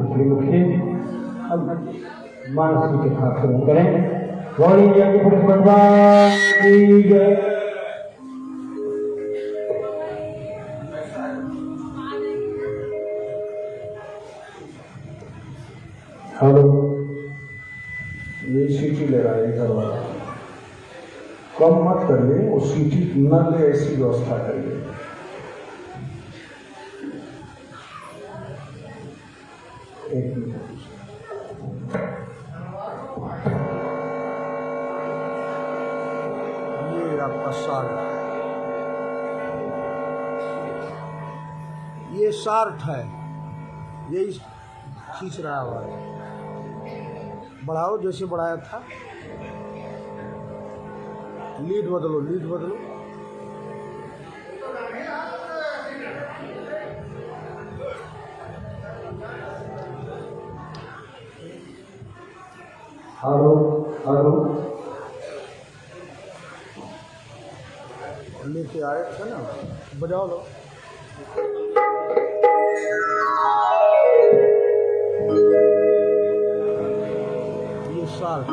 श्रीमुखी अब मानसी के साथ शुरू करें। गौरी यज्ञ पुरुष भगवान की जय। हेलो, ये सीटी ले रहा है इधर वाला, कम मत करिए, वो सीटी न ले ऐसी व्यवस्था करिए। एक मिनट, ये आपका शार्ट है, ये शार्ट है, यही खींच रहा है। बढ़ाओ जैसे बढ़ाया था, लीड बदलो, लीड बदलो। हेलो हेलो, लेके आए थे ना, बजाओ लो। ये शार्ट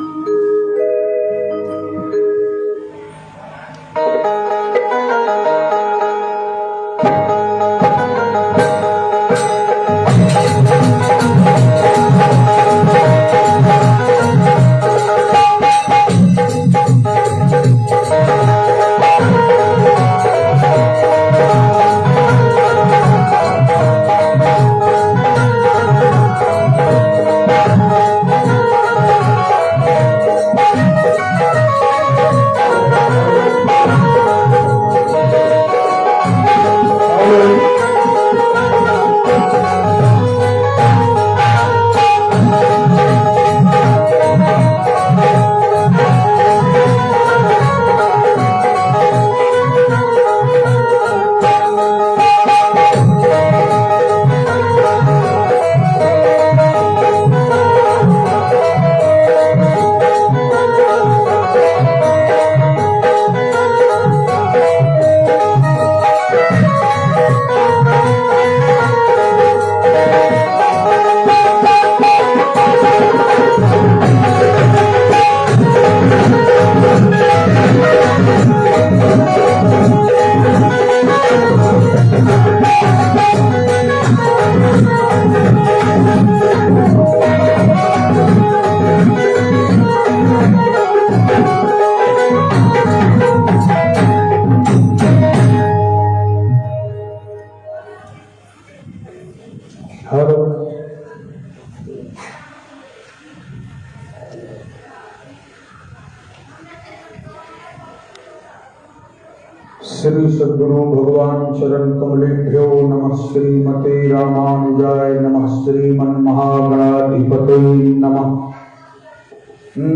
श्री सद्गुरु भगवान चरण कमलेभ्यो नमः। श्रीमते रामानुजाय नमः। श्रीमन्महागणाधिपते नमः।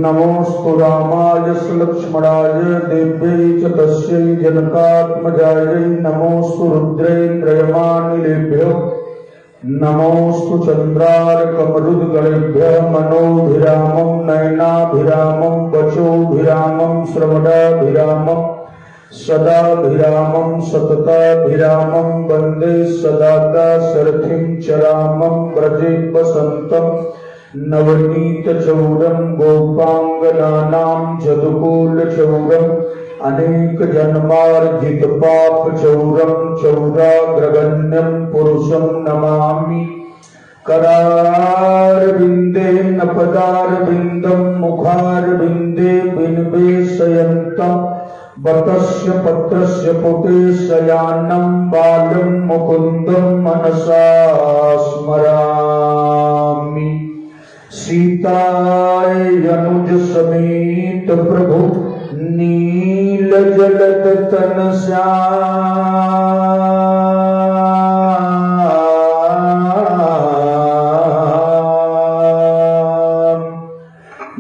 नमोस्तु रामाय लक्ष्मणाय देव्यै च तस्यै जनकात्मजायै। नमोस्तु रुद्रेन्द्रयमानिलेभ्यो। नमोस्तु चन्द्रार्कमरुद्गणेभ्यः। मनोभिरामं नयनाभिरामं वचोभिरामं श्रवणाभिरामं सदाभिरामं सतताभिरामं वन्दे सदा शरथिं चरामं व्रजे वसन्तं नवनीतचौरं गोपाङ्गनानां जदुकूलचौरम् अनेकजन्मार्जितपापचौरं चौराग्रगण्यं पुरुषं नमामि। करारविन्देन पदारविन्दं मुखारविन्दे बिन्वेशयन्तं बतस्य पत्रस्य पुटे शयानं बालं मुकुन्दं मनसा स्मरामि। सीताय अनुज समेत प्रभु नील जलदतन श्याम।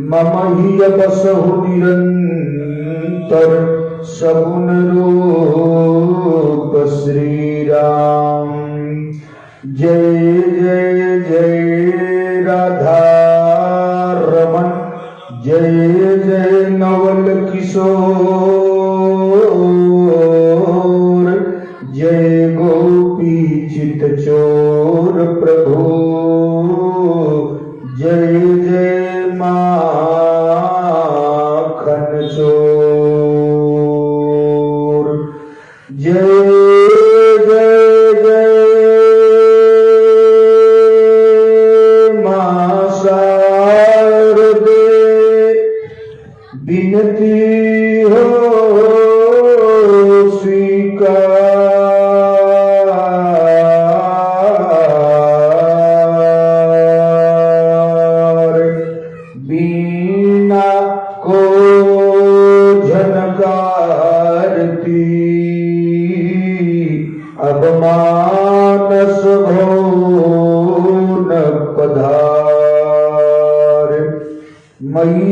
मम हि बसहु निरंतर सगुण रूप श्री राम। जय जय जय राधा रमन। जय जय नवल किशोर। जय गोपी चित चोर प्रभु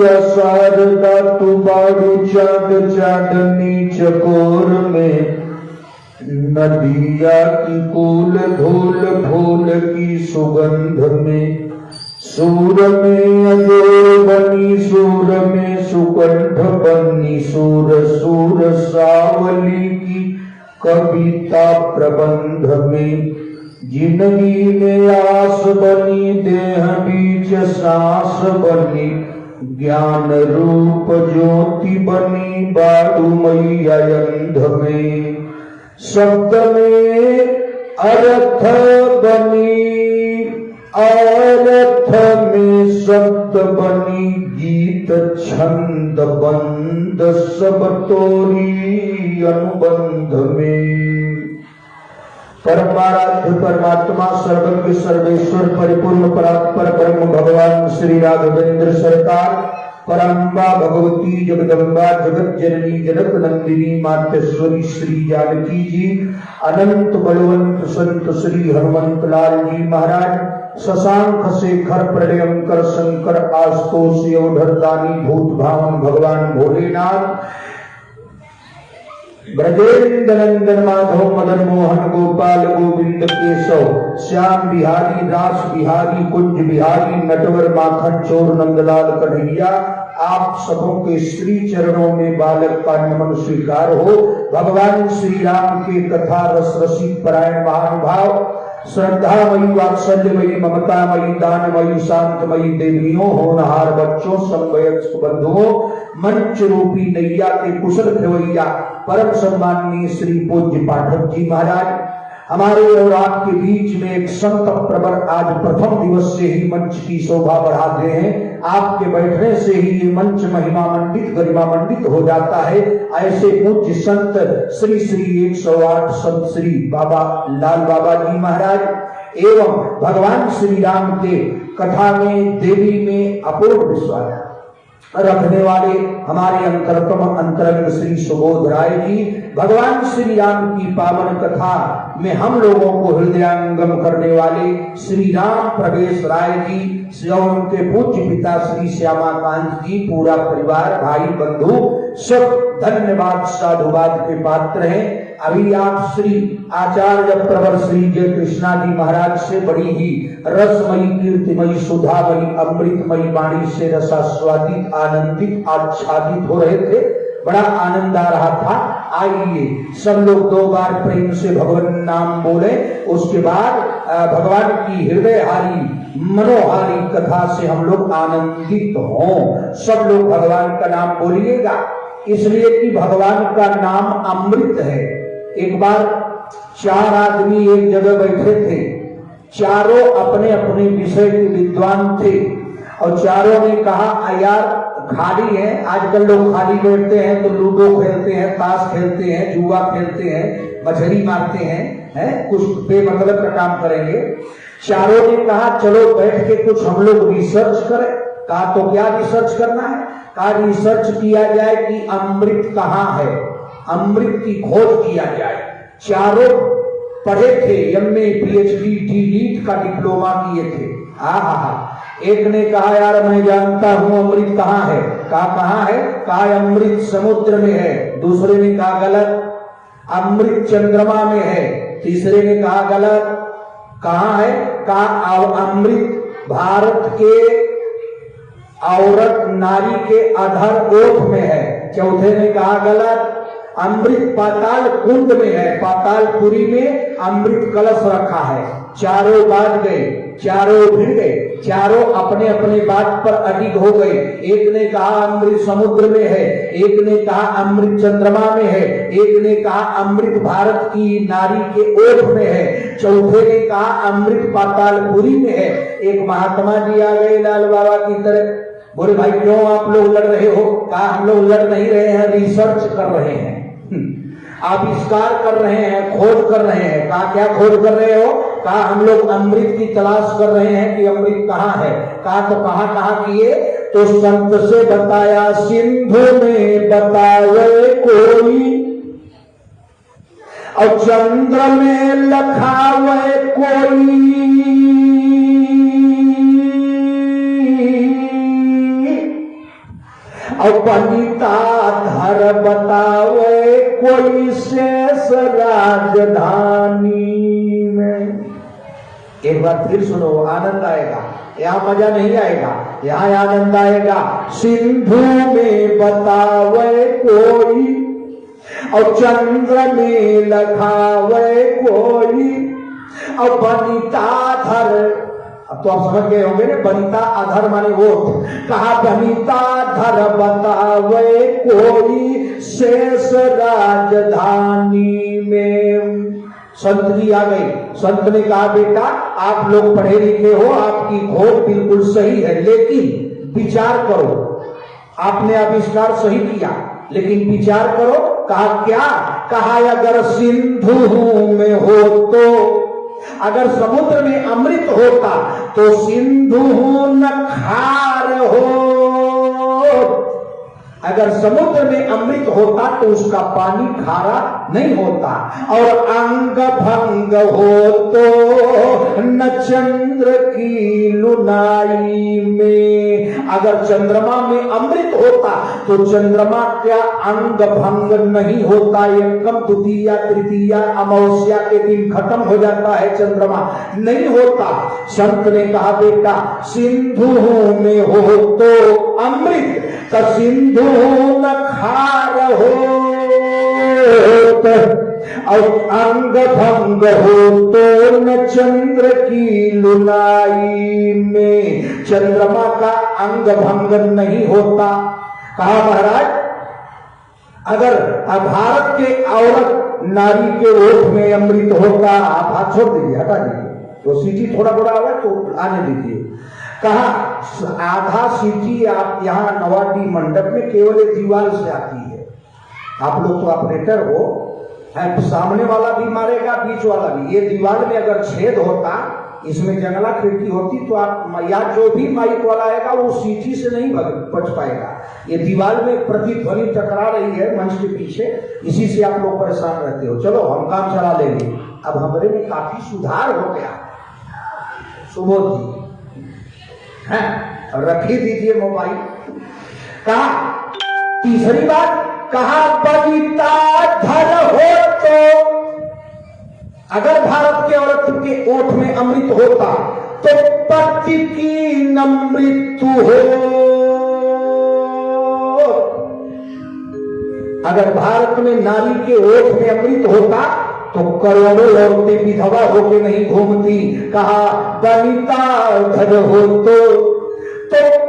मैया शारदा तू बाड़ू चांद चांदनी चकोर में, नदिया की कूल धूल फूल की सुगंध में, सूर में अजोर बनी सूर में सुकंठ बनी सूर सूर सावली की कविता प्रबंध में, जिंदगी में आस बनी देह बीच सांस बनी, ज्ञान रूप ज्योति बनी बाड़ू मैया अंध में, शब्द में अर्थ बनी अर्थ में शब्द बनी, गीत छंद बंद सब तोरी अनुबंध में। परमाराध्य परमात्मा सर्वज्ञ सर्वेश्वर परिपूर्ण परात्पर ब्रह्म भगवान श्री राघवेंद्र सरकार, परम्बा भगवती जगदम्बा जगत जननी जनक नंदिनी मातेश्वरी श्री जानकी जी, अनंत बलवंत संत श्री हनुमंत लाल जी महाराज, शशांक शेखर प्रलयंकर शंकर आशुतोष योधरदानी भूत भावन भगवान भोलेनाथ, ब्रजेंद्र नंदन माधव मदन मोहन गोपाल गोविंद केशव श्याम बिहारी दास बिहारी कुंज बिहारी नटवर माखन चोर नंदलाल कन्हैया, आप सबों के श्री चरणों में बालक का नमन स्वीकार हो। भगवान श्री राम के कथा रस रसिक परायण महानुभाव, श्रद्धामयी वात्सल्यमयी ममतामयी दानमयी शांतमयी देवियों, होनहार बच्चों, समवयस्क बंधुओं, मंच रूपी नैया के कुशल खेवैया, परम सम्माननीय श्री पूज्य पाठक जी महाराज, हमारे और आपके बीच में एक संत प्रवर आज प्रथम दिवस से ही मंच की शोभा बढ़ाते हैं। आपके बैठने से ही ये मंच महिमा मंडित गरिमा मंडित हो जाता है। ऐसे पूज्य संत श्री श्री 108 संत श्री बाबा लाल बाबा जी महाराज एवं भगवान श्री राम के कथा में देवी में अपूर्व विश्वास रखने वाले हमारे अंतरतम अंतरंग श्री सुबोध राय जी, भगवान श्री राम की पावन कथा में हम लोगों को हृदयंगम करने वाले श्री राम प्रवेश राय जी, उनके पूज्य पिता श्री श्यामाकांत जी, पूरा परिवार भाई बंधु सब धन्यवाद साधुवाद के पात्र हैं। अभी आप श्री आचार्य प्रवर श्री जय कृष्णा जी महाराज से बड़ी ही रसमयी कीर्तिमयी सुधामयी अमृतमयी वाणी से रसास्वादित आनंदित आच्छादित हो रहे थे। बड़ा आनंद आ रहा था। आइए सब लोग 2 बार प्रेम से भगवान नाम बोले, उसके बाद भगवान की हृदयहारी मनोहारी कथा से हम लोग आनंदित हों। सब लोग भगवान का नाम बोलिएगा, इसलिए कि भगवान का नाम अमृत है। एक बार 4 आदमी एक जगह बैठे थे, चारों अपने अपने विषय के विद्वान थे और चारों ने कहा यार खाली है, आजकल लोग खाली बैठते हैं तो लूडो खेलते हैं, ताश खेलते हैं, जुआ खेलते हैं, मछली मारते हैं, कुछ बेमतलब का काम करेंगे। चारों ने कहा चलो बैठ के कुछ हम लोग रिसर्च करें। कहा तो क्या रिसर्च करना है? कहा रिसर्च किया जाए कि अमृत कहाँ है, अमृत की खोज किया जाए। चारों पढ़े थे, एमए पीएचडी डी.लिट का डिप्लोमा किए थे। एक ने कहा यार मैं जानता हूं अमृत कहाँ है। कहाँ है? कहा अमृत समुद्र में है। दूसरे ने कहा गलत, अमृत चंद्रमा में है। तीसरे ने कहा गलत, कहाँ है? कहा अमृत भारत के औरत नारी के अधर ओठ में है। चौथे ने कहा गलत, अमृत पाताल कुंड में है, पातालपुरी में अमृत कलश रखा है। चारों बात गए, चारों भिड़ गए, चारों अपने अपने बात पर अडिग हो गए। एक ने कहा अमृत समुद्र में है, एक ने कहा अमृत चंद्रमा में है, एक ने कहा अमृत भारत की नारी के ओठ में है, चौथे ने कहा अमृत पातालपुरी में है। एक महात्मा जी आ गए लाल बाबा की तरह, बोले भाई क्यों आप लोग लड़ रहे हो? कहा हम लोग लड़ नहीं रहे हैं, रिसर्च कर रहे हैं, आविष्कार कर रहे हैं, खोज कर रहे हैं। कहा क्या खोज कर रहे हो? कहा हम लोग अमृत की तलाश कर रहे हैं कि अमृत कहाँ है। कहा तो कहाँ किए? तो संत से बताया सिंधु में बतावे कोई, और चंद्र में लखावे कोई, और बनिता धर बतावे कोई शेष राजधानी में। एक बार फिर सुनो, आनंद आएगा। यहाँ मजा नहीं आएगा, यहाँ आनंद आएगा। सिंधु में बतावे कोई और चंद्र में लखावे कोई और बनिता धर। अब तो आप समझ गए होंगे ना, बनिता अधर माने वोट। कहा बनिता धर बतावे कोई शेष राजधानी में। संत जी आ गए। संत ने कहा बेटा आप लोग पढ़े लिखे हो, आपकी खोज बिल्कुल सही है, लेकिन विचार करो। आपने आविष्कार सही किया, लेकिन विचार करो। कहा क्या? कहा अगर सिंधु में हो तो, अगर समुद्र में अमृत होता तो सिंधु न खार हो। अगर समुद्र में अमृत होता तो उसका पानी खारा नहीं होता। और अंग भंग हो तो न चंद्र की लुनाई में। अगर चंद्रमा में अमृत होता तो चंद्रमा का अंग भंग नहीं होता। एकम द्वितीया तृतीया अमावस्या के दिन खत्म हो जाता है, चंद्रमा नहीं होता। संत ने कहा बेटा सिंधु में हो तो अमृत, तो सिंधु न खार हो और अंग भंग हो तो न चंद्र की लुनाई में। चंद्रमा का अंग भंग नहीं होता। कहा महाराज अगर भारत के औरत नारी के ओठ में अमृत होता, आप हाथ छोड़ दीजिए, हटा दीजिए, तो सीटी थोड़ा बड़ा हुआ तो आने दीजिए। कहा आधा सीटी आप यहाँ नवाडी मंडप में केवल एक दीवार से आती है। आप लोग तो ऑपरेटर हो, है सामने वाला भी मारेगा, बीच वाला भी। ये दीवार में अगर छेद होता, इसमें जंगला खिड़की होती तो आप या जो भी माइक वाला आएगा वो सीटी से नहीं बच पाएगा। ये दीवार में प्रतिध्वनि टकरा रही है मंच के पीछे, इसी से आप लोग परेशान रहते हो। चलो हम काम चला लेंगे। अब हमारे में काफी सुधार हो गया। सुबोध जी है, रख ही दीजिए मोबाइल। कहा तीसरी बात, कहा बनिता धर हो तो, अगर भारत के औरत के ओठ में अमृत होता तो पति की न मृत्यु हो। अगर भारत में नारी के ओठ में अमृत होता तो करोड़ों औरतें विधवा होके नहीं घूमती। कहा बनिता धर हो तो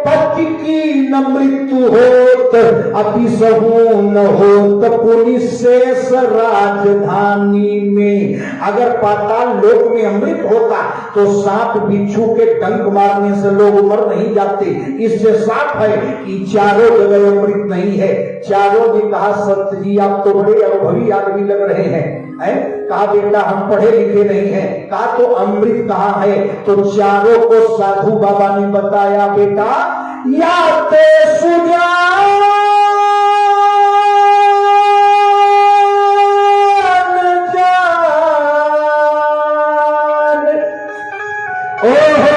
पति की न मृत्यु होत, अति सहू न होत पुलिस शेष राजधानी में। अगर पाताल लोक में अमृत होता तो सांप बिच्छू के डंक मारने से लोग मर नहीं जाते। इससे साफ है कि चारों जगह अमृत नहीं है। चारों ने कहा संत जी आप तो बड़े अनुभवी आदमी लग रहे हैं। कहा बेटा हम पढ़े लिखे नहीं हैं। कहा तो अमृत कहाँ है? तो चारों को साधु बाबा ने बताया बेटा या ते सुजान जान, ओ हो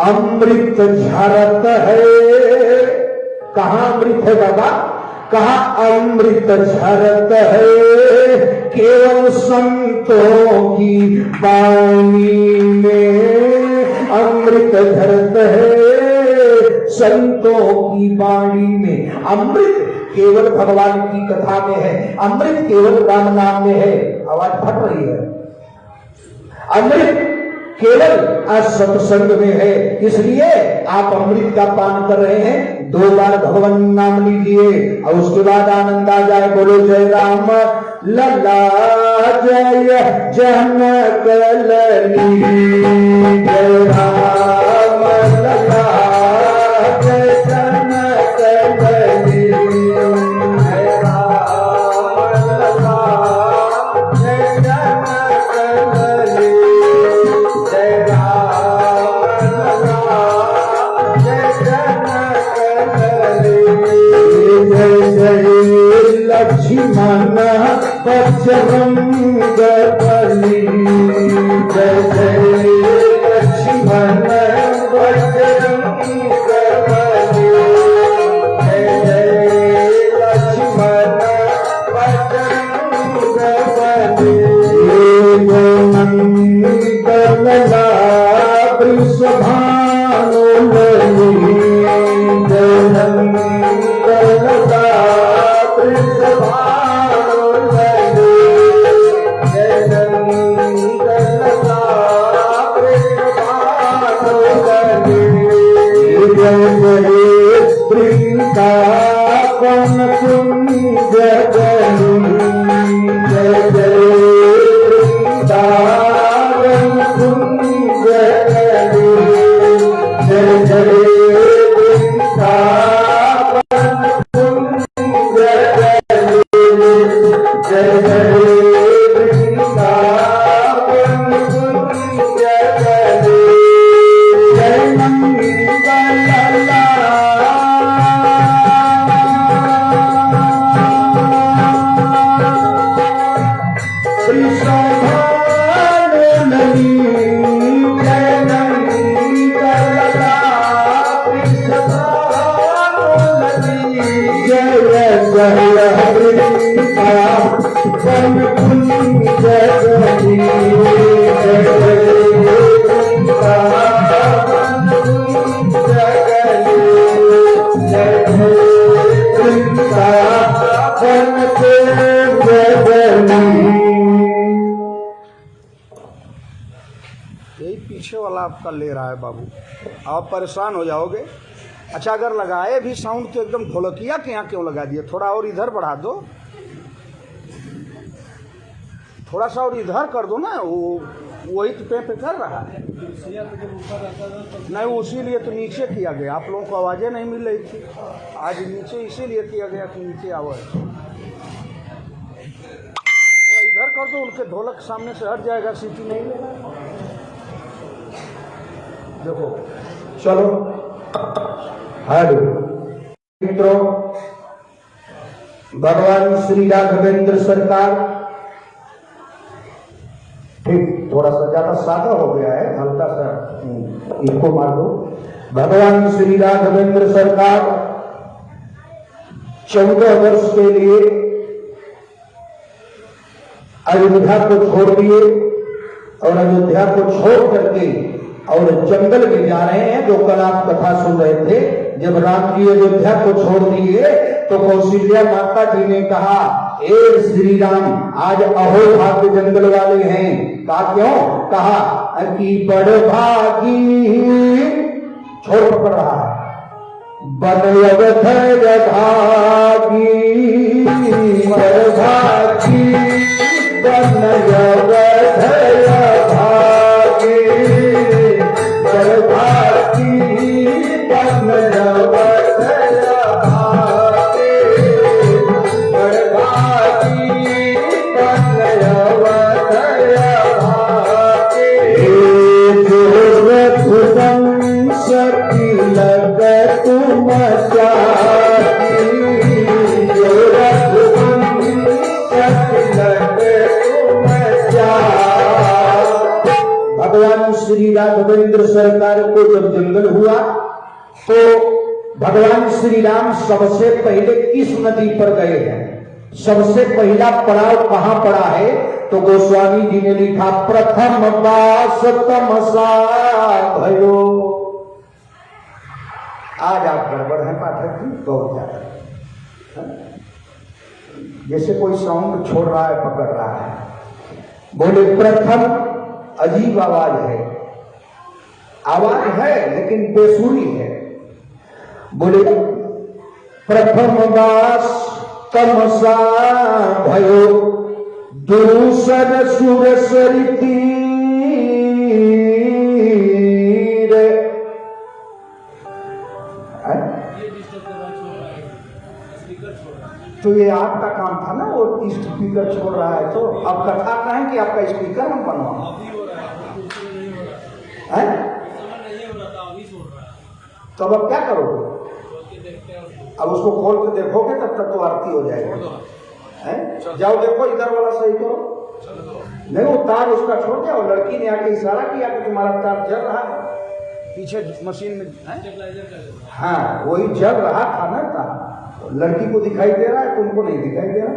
अमृत झरत है। कहा अमृत है बाबा? कहा अमृत झरत है केवल संतों की वाणी में। अमृत झरत है संतों की वाणी में। अमृत केवल भगवान की कथा में है, अमृत केवल राम नाम में है। आवाज फट रही है। अमृत केवल सत्संग में है, इसलिए आप अमृत का पान कर रहे हैं। 2 बार भगवान नाम लीजिए और उसके बाद आनंद आ जाए। बोलो जय राम लला जय जनक लली, जय राम लला जय जनक लली, जय राम लक्ष्मण बजरंग बली जय जय लक्ष्मण बजरंग बली जय जय लक्ष्मण बजरंग बली नंदन वृषभानु बली जय नंदन वृषभानु बली जय नंदन वृषभानु बली जय जय वृंदावन कुंज बली जय जय वृंदावन कुंज बली जय जय वृंदावन कुंज बली जय जय वृंदावन कुंज बली जय मंगलला यही पीछे वाला आपका ले रहा है बाबू, आप परेशान हो जाओगे। अच्छा, अगर लगाए भी साउंड तो एकदम ढोलकिया के यहाँ क्यों लगा दिए? थोड़ा और इधर बढ़ा दो, थोड़ा सा और इधर कर दो ना, वो वही तो पे कर रहा है। नहीं, उसीलिए तो नीचे किया गया, आप लोगों को आवाज़ें नहीं मिल रही थी आज, नीचे इसीलिए किया गया कि नीचे आवाज़। थोड़ा इधर कर दो, उनके ढोलक सामने से हट जाएगा, सीटी नहीं लेगा। देखो, चलो हेलो मित्रों, भगवान श्री राघवेंद्र सरकार, ठीक थोड़ा सा ज्यादा सादा हो गया है, हल्का सा इसको मार दो। भगवान श्री राघवेंद्र सरकार 14 वर्ष के लिए अयोध्या को छोड़ दिए और अयोध्या को छोड़ करके और जंगल में जा रहे हैं। जो कल आप कथा सुन रहे थे, जब राम जी अयोध्या को छोड़ दिए तो कौशल्या माता जी ने कहा, ए श्री राम, आज अहो भाग्य जंगल वाले हैं। कहा क्यों? कहा कि बड़ भागी, छोड़ पड़ रहा है, बनयवध भागी, बड़ भागी बनयवध भागी, बड़ भागी बनयवध भागी, बड़ भागी बनयवध भागी। रघुवंश तिलक तुम जाति, भगवान श्री राघवेंद्र सरकार को जब जंगल हुआ तो भगवान श्री राम सबसे पहले किस नदी पर गए हैं? सबसे पहला पड़ाव कहां पड़ा है? तो गोस्वामी जी ने लिखा, प्रथम वास तमसा भयो। आज आप गड़बड़ है पाठक जी, बहुत ज्यादा, जैसे कोई साउंड छोड़ रहा है, पकड़ रहा है। बोले प्रथम, अजीब आवाज है, आवाज है लेकिन बेसुरी है। बोले प्रथम वास तमसा भयो, दूसर सुर सरितीर। तो ये आपका काम था ना, वो स्पीकर छोड़ रहा है, तो अब कथा कहें कि आपका स्पीकर हम बनवाएं? तो अब क्या करोगे? अब उसको खोल के देखोगे तब तक तो आरती हो जाएगी। हैं? जाओ देखो इधर वाला सही करो। नहीं वो तार उसका छोड़ दिया, वो लड़की ने आके इशारा किया कि तुम्हारा तार जल रहा है पीछे मशीन में। हाँ वही जल रहा था ना तार, लड़की को दिखाई दे रहा है, तुमको नहीं दिखाई दे रहा।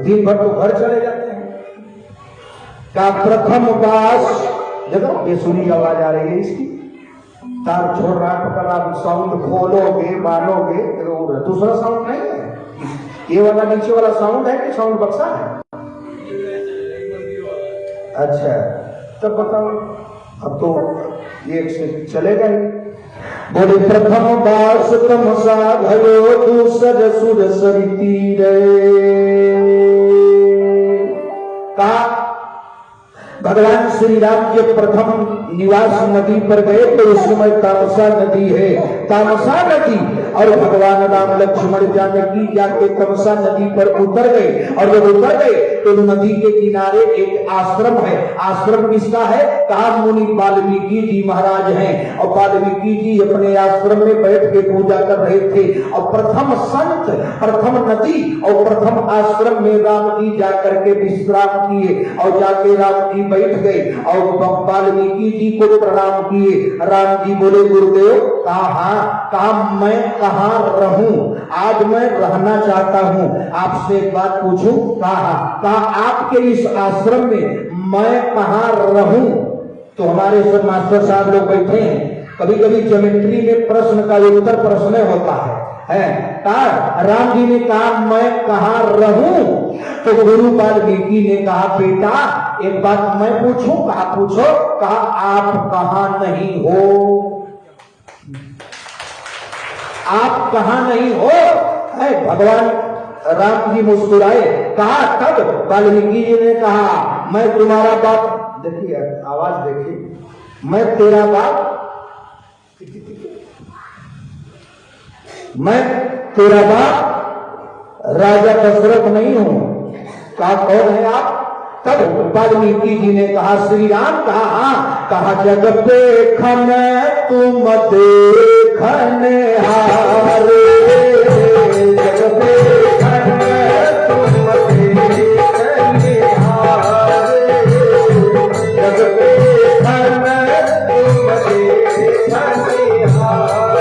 दिन भर तो घर चले जाते हैं। का प्रथम बास देखो बेसुरी आवाज आ रही है इसकी, तार छोड़ रहा है, पकड़ आप साउंड खोलोगे मानोगे तो दूसरा साउंड नहीं है, ये वाला नीचे वाला साउंड है कि साउंड बक्सा है? अच्छा तब बताओ, अब तो एक से चलेगा ही। बोले प्रथम बास तमसा भयो दूसर सुर सरिती रे। कहा भगवान श्री राम के प्रथम निवास नदी पर गए तो उस समय तामसा नदी है, तामसा नदी, और भगवान राम लक्ष्मण जानकी जाके तमसा नदी पर उतर गए। और जब उतर गए तो नदी के किनारे एक आश्रम है। आश्रम किसका है? कहा मुनि वाल्मीकि जी महाराज हैं, और वाल्मीकि जी अपने आश्रम में बैठ के पूजा कर रहे थे। और प्रथम संत, प्रथम नदी और प्रथम आश्रम में राम जी जाकर के विश्राम किए, और जाके राम जी बैठ गए और वाल्मीकि जी को प्रणाम किए। राम जी बोले गुरुदेव, कहा मैं कहाँ रहूं, आज मैं रहना चाहता हूँ, आपसे एक बात पूछूं? कहा आपके इस आश्रम में मैं कहाँ रहूं? तो हमारे सब मास्टर साहब लोग बैठे हैं, कभी कभी ज्योमेट्री में प्रश्न का उत्तर प्रश्न होता है। राम जी ने कहा मैं कहाँ रहूं? तो गुरु वाल्मीकि ने कहा बेटा एक बात मैं पूछूं? कहा पूछो। कहा आप कहाँ नहीं हो, आप कहाँ नहीं हो? भगवान राम जी मुस्कुराए। कहा तब वाल्मीकि जी ने कहा मैं तुम्हारा बाप, देखिए आवाज देखिए, मैं तेरा बाप, मैं तेरा बाप राजा दशरथ नहीं हूं। कहा कौन है आप? तब वाल्मीकि जी ने कहा श्री राम। कहा हाँ। कहा जग देखन तुम देखने हारे, जग देखन तुम देखने हारे, जग देखन तुम देखने हारे,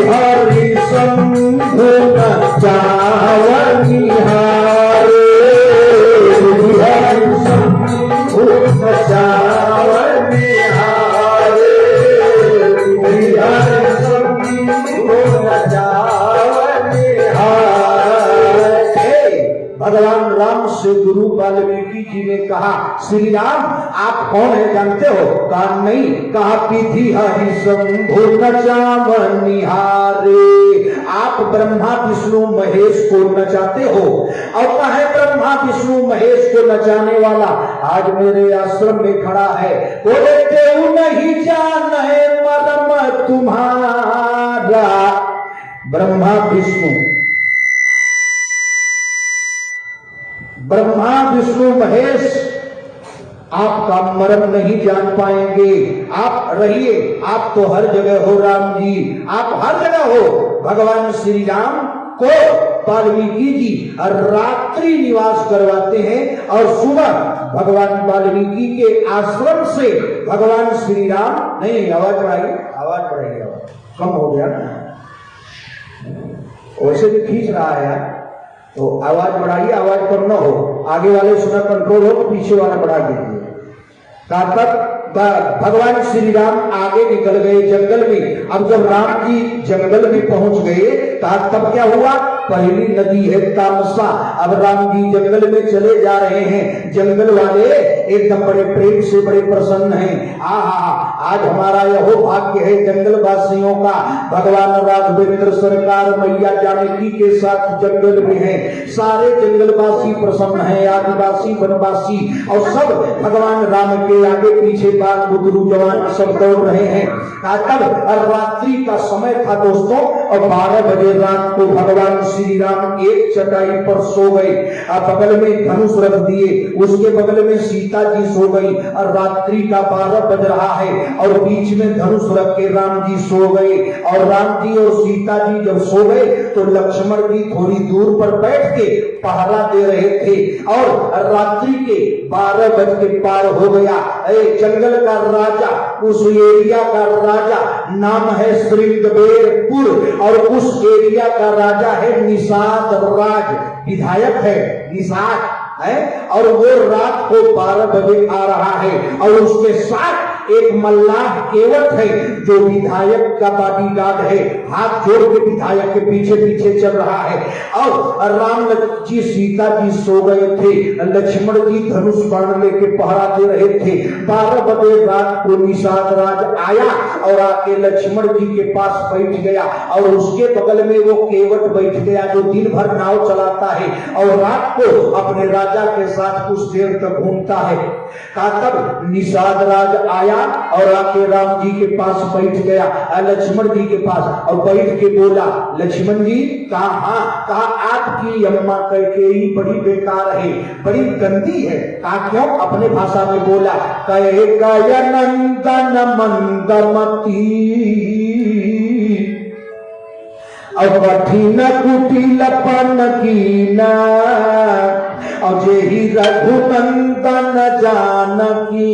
हरि शंभु चावनी हारे, हरि शंभु चावनी हारे, हरि शंभु चावनी हारे। भगवान राम से गुरु वाल्मीकि जी ने कहा श्री राम आप कौन है जानते हो? कहा नहीं। कहा विधि हरि शंभु नचावनिहारे, आप ब्रह्मा विष्णु महेश को नचाते हो। और कहे ब्रह्मा विष्णु महेश को नचाने वाला आज मेरे आश्रम में खड़ा है। बोले देव नहीं जान है मरम तुम्हारा, ब्रह्मा विष्णु महेश आपका मर्म नहीं जान पाएंगे। आप रहिए, आप तो हर जगह हो राम जी, आप हर जगह हो। भगवान श्री राम को वाल्मीकि जी रात्रि निवास करवाते हैं और सुबह भगवान वाल्मीकि के आश्रम से भगवान श्री राम, नहीं आवाज बढ़ाइए, आवाज कम हो गया ना, वैसे भी खींच रहा है तो आवाज बढ़ाइए, आवाज कम न हो, आगे वाले सुना कंट्रोल हो तो पीछे वाला बढ़ा दीजिए। तब भगवान श्री राम आगे निकल गए जंगल में। अब जब राम जी जंगल में पहुंच गए तब क्या हुआ? पहली नदी है तामसा। अब राम जी जंगल में चले जा रहे हैं, जंगल वाले एकदम बड़े प्रेम से बड़े प्रसन्न हैं। आज हमारा यह भाग्य है जंगल वासियों का, भगवान राघवेंद्र सरकार मैया जानकी के साथ जंगल में है। सारे जंगलवासी प्रसन्न हैं, आदिवासी वनवासी, और सब भगवान राम के आगे पीछे बाल बुजुर्ग जवान सब दौड़ रहे हैं। तब रात्रि का समय था। था दोस्तों। और 12 बजे रात को भगवान श्री राम एक चटाई पर सो गए, बगल में धनुष रख दिए, उसके बगल में सीता जी सो गई, और रात्रि का 12 बज रहा है और बीच में धनुष रख के राम जी सो गए। और राम जी और सीता जी जब सो गए तो लक्ष्मण जी थोड़ी दूर पर बैठ के पहरा दे रहे थे। और रात्रि के 12 बज के पार हो गया। जंगल का राजा, उस एरिया का राजा नाम है श्रृंगबेरपुर, और उस एरिया का राजा है निषाद राज, विधायक है निषाद है। और वो रात को 12 बजे आ रहा है और उसके साथ एक मल्लाह केवट है जो विधायक का बॉडीगार्ड है, हाथ जोड़ के विधायक के पीछे पीछे चल रहा है। और राम जी सीता जी सो गए थे, लक्ष्मण जी धनुष बाण लेके पहरा दे रहे थे। 12 बजे रात को निषाद राज आया और आके लक्ष्मण जी के पास बैठ गया, और उसके बगल में वो केवट बैठ गया जो दिन भर नाव चलाता है और रात को अपने राजा के साथ कुछ देर तक घूमता है। तब निषाद राज आया और आके राम जी के पास बैठ गया, लक्ष्मण जी के पास, और बैठ के बोला, लक्ष्मण जी कहा आपकी अम्मा कैकेयी बड़ी बेकार है, बड़ी गंदी है। कहा क्यों? अपने भाषा में बोला, कहे नंदन मंदमती और कठिन कुटिल पन कीना, और जेहि रघुनंदन जानकी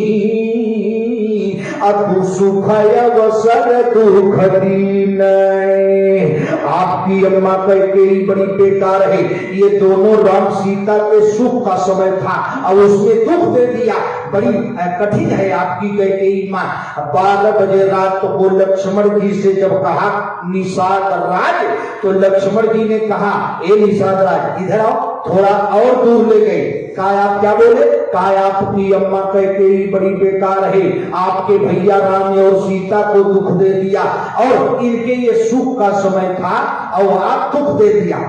अब सुख अवसर दुख दीन। आपकी अम्मा कैकेयी बड़ी बेकार है। ये दोनों राम सीता के सुख का समय था और उसने दुख दे दिया, बड़ी कठिन है आपकी कैकेयी माँ। 12 बजे रात को लक्ष्मण जी से जब कहा निषाद राज, तो लक्ष्मण जी ने कहा, ए निषाद राज इधर आओ, थोड़ा और दूर ले गए। कहा आप क्या बोले? कहा आपकी अम्मा कैकेयी बड़ी बेकार है, आपके भैया राम ने और सीता को दुख दे दिया और इनके ये सुख का समय था और आप दुख दे दिया।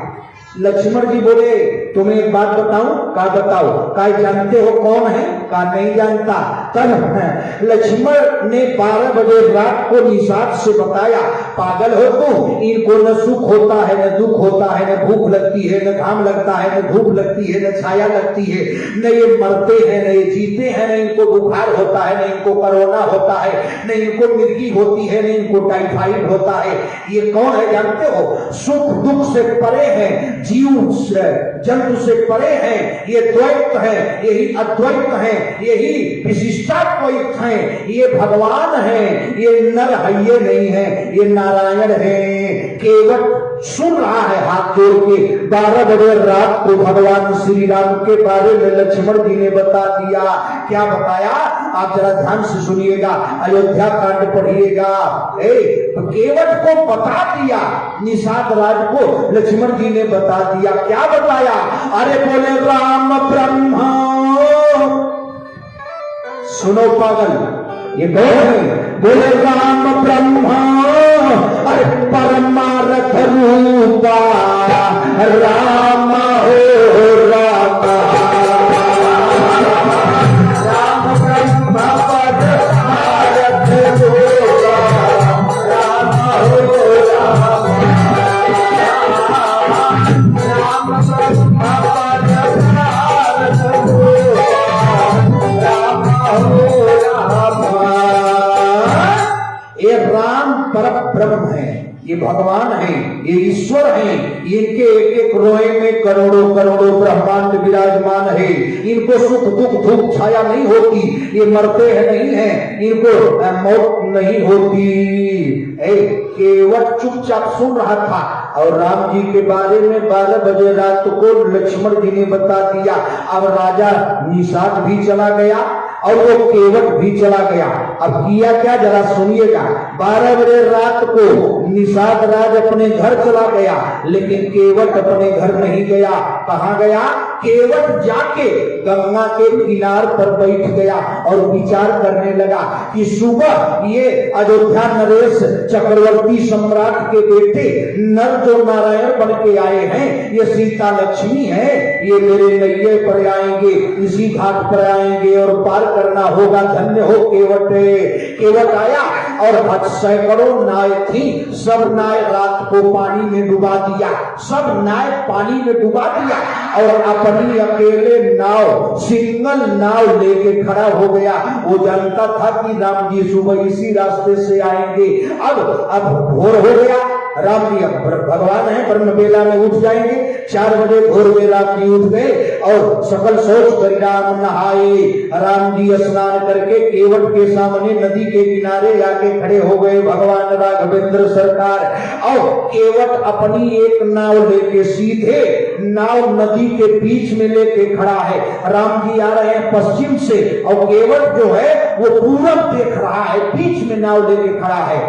लक्ष्मण जी बोले, तुम्हें एक बात बताऊं? कहा बताओ। कहा जानते हो कौन है? कहा नहीं जानता। तब लक्ष्मण ने 12 बजे रात को निषाद से बताया, पागल हो तुम, इनको न सुख होता है न दुख होता है, न भूख लगती है न घाम लगता है, न धूप लगती है न छाया लगती है, न ये मरते हैं न ये जीते हैं, न इनको बुखार होता है न इनको कोरोना होता है, न इनको मिर्गी होती है न इनको टाइफाइड होता है। ये कौन है जानते हो? सुख दुख से परे हैं, जीव से जंतु से परे हैं, ये द्वैत है, यही अद्वैत है, यही विशिष्टाद्वैत है, ये भगवान है, ये नर है, ये नहीं है, ये नारायण है। केवट सुन रहा है हाथ जोड़ के। 12 बजे रात को भगवान श्री राम के बारे में लक्ष्मण जी ने बता दिया। क्या बताया? आप जरा ध्यान से सुनिएगा, अयोध्या कांड पढ़िएगा। केवट को बता दिया, निषाद राज को लक्ष्मण जी ने बता दिया। क्या बताया? अरे बोले राम ब्रह्मा, सुनो पागल, ये कौन है? बोले राम ब्रह्मा, अरे परमार्थ रूपा राम हो राम, राम ब्रह्मा परमार्थ रूपा राम हो राम, राम ब्रह्मा परमार्थ रूपा राम हो राम। ये राम परब्रह्म है, ये भगवान है, ये ईश्वर है। इनके एक एक रोए में करोड़ों करोड़ों ब्रह्मांड विराजमान है। इनको सुख दुख धूप छाया नहीं होती, ये मरते हैं नहीं है, इनको मौत नहीं होती। केवट चुपचाप सुन रहा था और राम जी के बारे में 12 बजे रात को लक्ष्मण जी ने बता दिया। अब राजा निषाद भी चला गया और वो केवट भी चला गया। अब किया क्या जरा सुनिएगा। 12 बजे रात को निषाद राज अपने घर चला गया, लेकिन केवट अपने घर नहीं गया। कहाँ गया? केवट जाके गंगा के किनार पर बैठ गया और विचार करने लगा कि सुबह ये अयोध्या नरेश चक्रवर्ती सम्राट के बेटे नर जो नारायण बन के आए हैं, ये सीता लक्ष्मी है, ये मेरे नैये पर आएंगे, इसी घाट पर आएंगे और पार करना होगा। धन्य हो केवट। केवट आया और सैकड़ों नाव थी, सब नाव रात को पानी में डुबा दिया, सब नाव पानी में डुबा दिया और अपनी अकेले नाव, सिंगल नाव लेके खड़ा हो गया। वो जानता था कि राम जी सुबह इसी रास्ते से आएंगे। अब भोर हो गया, राम जी अब भगवान है, ब्रह्म बेला में उठ जाएंगे। 4 बजे भोर में राम जी उठ गए और सकल सोच कर राम नहाए। राम जी स्नान करके केवट के सामने नदी के किनारे आके खड़े हो गए भगवान राघवेंद्र सरकार। और केवट अपनी एक नाव लेके सीधे नाव नदी के बीच में लेके खड़ा है। राम जी आ रहे हैं पश्चिम से और केवट जो है वो पूरब देख रहा है, बीच में नाव लेके खड़ा है।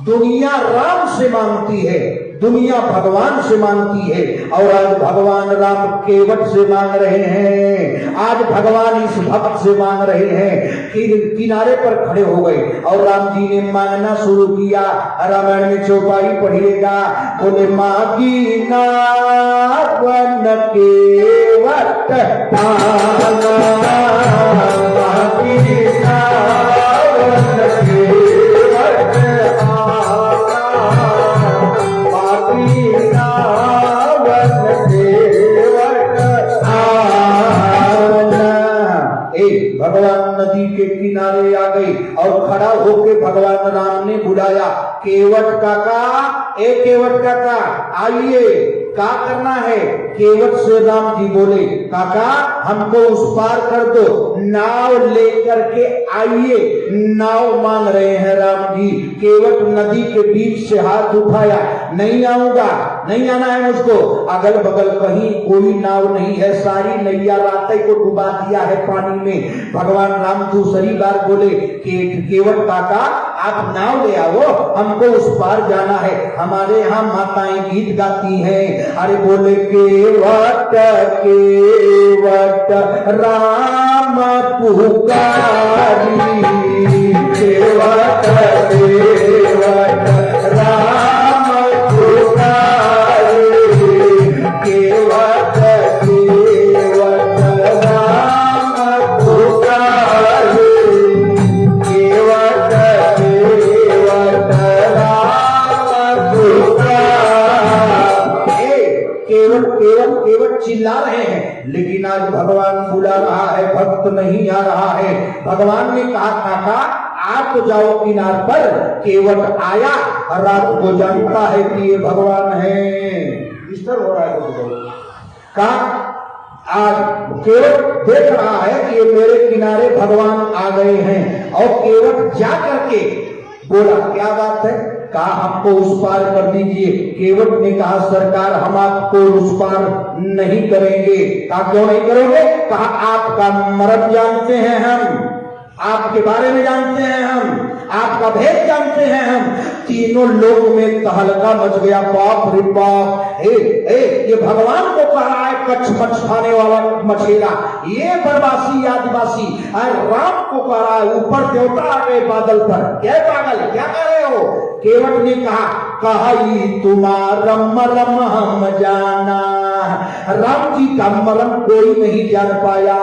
दुनिया राम से मांगती है, दुनिया भगवान से मांगती है और आज भगवान राम केवट से मांग रहे हैं। आज भगवान इस भक्त से मांग रहे हैं कि किनारे पर खड़े हो गए और राम जी ने मांगना शुरू किया। रामायण में चौपाई पढ़िएगा, बोले मांगी नावन केवट पाना, मांगी नावन केवट भगवान नदी के किनारे आ गई और खड़ा होके भगवान राम ने बुलाया, केवट काका, ए केवट काका आइए, क्या करना है? केवट से राम जी बोले, काका हमको उस पार कर दो, नाव लेकर के आइए। नाव मांग रहे हैं राम जी। केवट नदी के बीच से हाथ उठाया, नहीं आऊंगा, नहीं आना है मुझको। अगल बगल कहीं कोई नाव नहीं है, सारी नैया रात को डुबा दिया है पानी में। भगवान राम दूसरी बार बोले, केवट काका आप नाव ले आओ, हमको उस पार जाना है। हमारे यहाँ माताएं गीत गाती हैं, अरे बोले केवट केवट राम पुकारी, केवट केवट राम पुकारी, केवट केवट राम पुकारी, केवट केवट राम पुकारी। केवट केवट केवट चिल्ला रहे हैं, लेकिन आज भगवान बुला रहा है, भक्त नहीं आ रहा है। भगवान ने कहा, काका आप तो जाओ किनार पर। केवट आया, रात को जानता है कि ये भगवान है। डिस्टर्ब हो रहा है तो आज केवट देख रहा है कि ये मेरे किनारे भगवान आ गए हैं। और केवट जा करके बोला, क्या बात है? कहा हमको उस पार कर दीजिए। केवट ने कहा, सरकार हम आपको उस पार नहीं करेंगे। कहा क्यों नहीं करोगे? कहा आपका मर्म जानते हैं हम, आपके बारे में जानते हैं हम, आपका भेद जानते हैं हम। तीनों लोग में तहलका मच गया, बाप रे बाप, ये भगवान को कह रहा है कच्छ मच्छ खाने वाला मछेला, ये प्रवासी आदिवासी राम को कह रहा है ऊपर देवता आ गए बादल पर। क्या पागल, क्या कह रहे हो? केवट ने कहा, कही तुम्हारा मरम हम जाना। राम जी का मरम कोई नहीं जान पाया,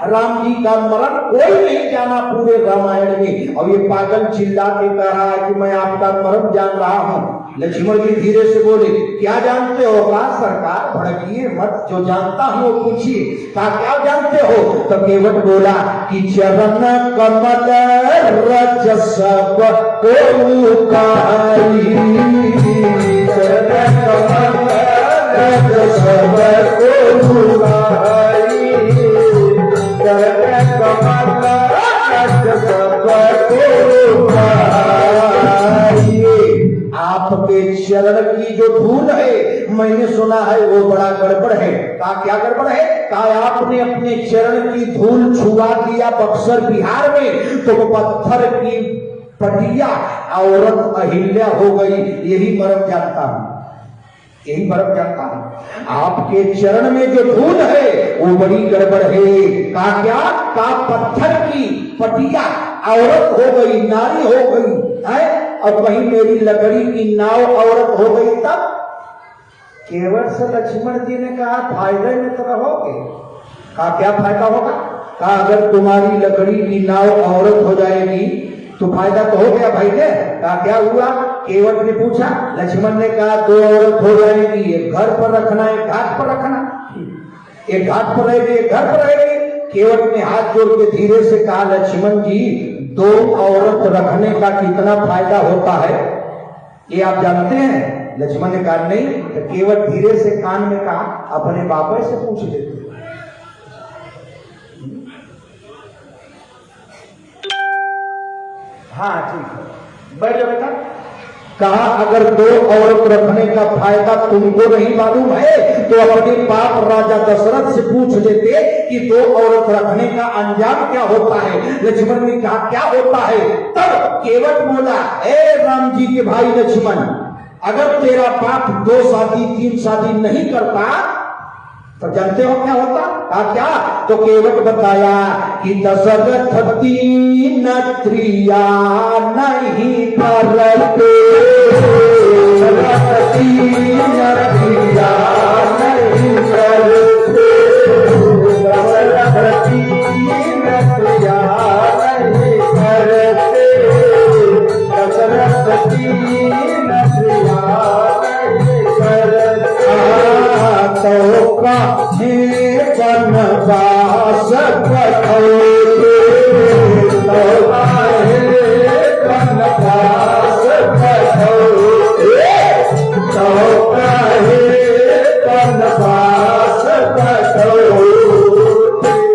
राम जी का मरम कोई नहीं जाना पूरे रामायण में। और ये पागल चिल्ला के कह रहा है कि मैं आपका मरम जान रहा हूँ। लक्ष्मण जी धीरे से बोले, क्या जानते हो? कहा सरकार भड़किए मत, जो जानता हूँ वो पूछिए। कहा क्या जानते हो? तो केवट बोला कि चरण कमल रज सब को काई, चरण कमल रज सब को काई, चरण कमल रज सब को काई। आपके चरण की जो धूल है, मैंने सुना है वो बड़ा गड़बड़ है। कहा क्या गड़बड़ है? कहा आपने अपने चरण की धूल छुआ दिया बक्सर बिहार में, तो वो पत्थर की पटिया औरत अहिल्या हो गई। यही मर्म जानता हूं, यही मर्म जानता हूं। आपके चरण में जो धूल है वो बड़ी गड़बड़ है। कहा क्या? कहा पत्थर की पटिया औरत हो गई, नारी हो गई है, और वही मेरी लकड़ी की नाव औरत हो गई। तब केवट से लक्ष्मण जी ने कहा, फायदे में तो रहोगे। कहा क्या फायदा होगा? कहा अगर तुम्हारी लकड़ी की नाव औरत हो जाएगी तो फायदा तो हो गया भाई ने। कहा क्या हुआ? केवट ने पूछा, लक्ष्मण ने कहा 2 औरत हो जाएगी, एक घर पर रखना, एक घाट पर रखना। एक घाट पर रहेगी, एक घर पर रहेगी। केवट ने हाथ जोड़ के धीरे से कहा, लक्ष्मण जी 2 औरत रखने का कितना फायदा होता है ये आप जानते हैं? लक्ष्मण ने कहा नहीं। तो केवट धीरे से कान में कहा, अपने बापा से पूछ लेते। हाँ ठीक है, बैठ जाओ बेटा। कहा अगर 2 औरत रखने का फायदा तुमको नहीं मालूम है तो अपने बाप राजा दशरथ से पूछ लेते कि 2 औरत रखने का अंजाम क्या होता है। लक्ष्मण ने कहा क्या होता है? तब केवट बोला, ए राम जी के भाई लक्ष्मण, अगर तेरा बाप 2 शादी 3 शादी नहीं करता तो जानते हो क्या होता? क्या? तो केवट बताया कि दशरथ 3 स्त्रियां नहीं करते, 3 स्त्रियां नहीं करते, 3 स्त्रियां नहीं करते, दशरथ 3 स्त्रियां नहीं करते। तो काहे बनवास कठोरे, तो काहे बनवास कठोरे, तो काहे बनवास कठोरे।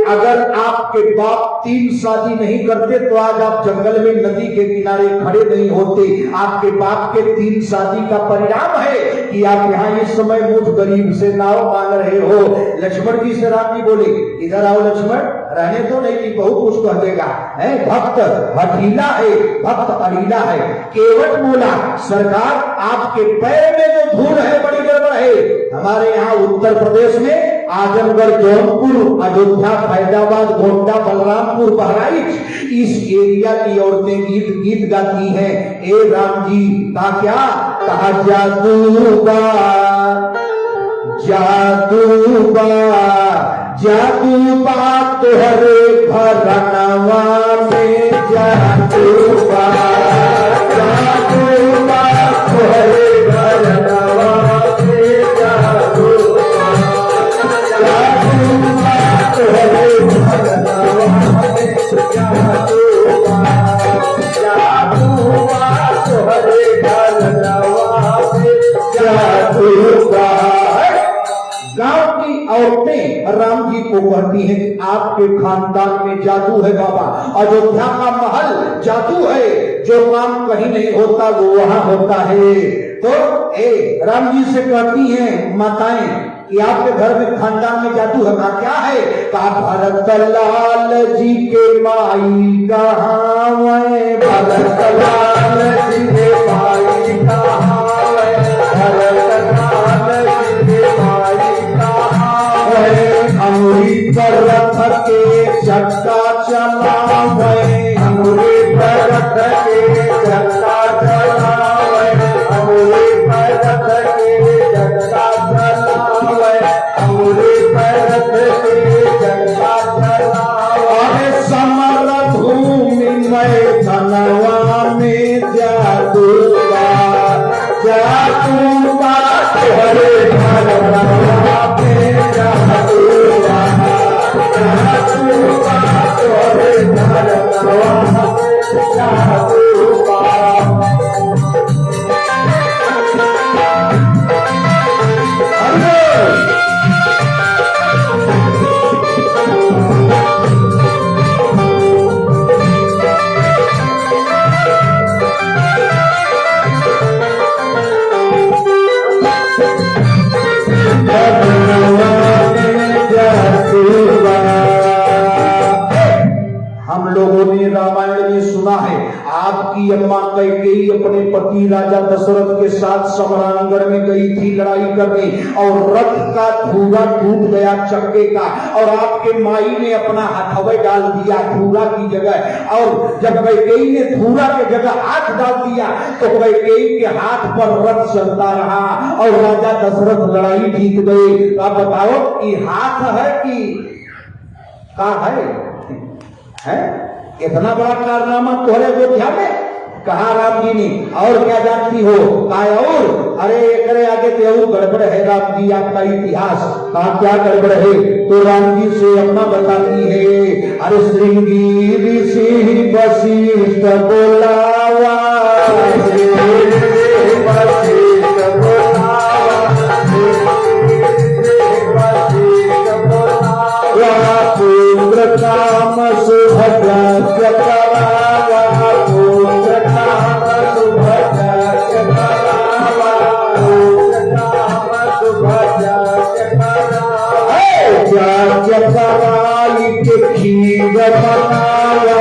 अगर आपके बाप 3 शादी नहीं करते तो आज आप जंगल में नदी के किनारे खड़े नहीं होते। आपके बाप के 3 शादी का परिणाम है कि आप यहाँ इस समय मुझ गरीब से नाव मांग रहे हो। लक्ष्मण जी से राम जी बोले, इधर आओ लक्ष्मण, रहने तो नहीं कि बहुत कुछ कह देगा, है भक्त हठीला है, भक्त अड़ीला है। केवट बोला, सरकार आपके पैर में जो धूल है बड़ी गड़बड़ है। हमारे यहाँ उत्तर प्रदेश में आजमगढ़, जौनपुर, अयोध्या, फैजाबाद, गोंडा, बलरामपुर, बहराइच, इस एरिया की औरतें गीत गाती हैं। ए राम जी का क्या कहा? जादूबा जादूबा जादूबा तोहरे घरनवा में, जादूबा जादूबा तोहरे घरनवा में, जादूबा जादूबा तोहरे घरनवा में, जादूबा जादूबा तोहरे घरनवा में, जादूबा। गांव की औरतें राम जी को कहती हैं कि आपके खानदान में जादू है बाबा, अयोध्या का महल जादू है, जो काम कहीं नहीं होता वो वहां होता है। तो राम जी से कहती हैं माताएं कि आपके घर में खानदान में जादू है। कहा क्या है? कहा भरत लाल जी के माई कहाँ है, भरत लाल जी के माई कहाँ है, भरत लाल जी के माई कहाँ है, अंगुरी पर रख के चक्का चलावे, अंगुरी पर रख के चक्का चलावे, अंगुरी पर रख के चक्का चलावे, अंगुरी पर रख के चक्का चलावे। समर भूमि में धनवा में जादूबा जादूबा तोहरे घरनवा में, जादूबा जादूबा तोहरे घरनवा में, जादूबा। हम लोगों ने रामायण में सुना है आपकी अम्मा कैकेयी अपने पति राजा दशरथ के साथ समरांगण में गई थी लड़ाई करने, और रथ का धूरा टूट गया चक्के का, और आपके माई ने अपना हथवे डाल दिया धूरा की जगह, और जब कैकेयी ने धूरा के जगह हाथ डाल दिया तो कैकेयी के हाथ पर रथ चलता रहा और राजा दशरथ लड़ाई जीत गए। आप बताओ ये हाथ है कि का है? इतना बड़ा कारनामा तोहरे अयोध्या में कहा राम जी ने और क्या जानती हो? कहा और अरे करे आगे तो गड़बड़ है राम जी आपका इतिहास। कहा क्या गड़बड़ है? तो राम जी से अम्मा बताती है अरे श्रृंगी ऋषि वशिष्ठ बोलावा पुत्र काम सुभद्र करावा पुत्र काम सुभद्र करावा पुत्र काम सुभद्र करावा जाज्य कराई के खीर बनावा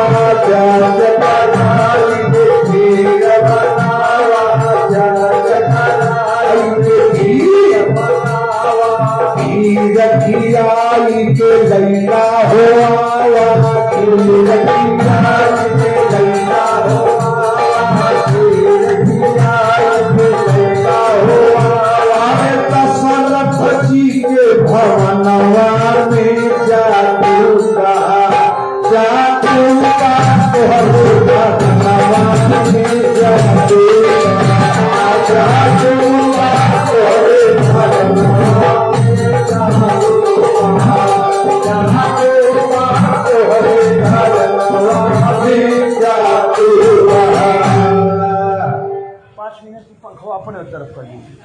जाज्य कराई के खीर बनावा जाज्य कराई के खीर बनावा खीर खियाई के लैला हो आवा खीर खियाई के लैला हो आवा खीर खियाई के लैला हो आवा दशरथ जी के भवनवा में जातूका तोहर भवनवा में जातूका तोहर भवनवा पंखो अपने तरफ कर लीजिए।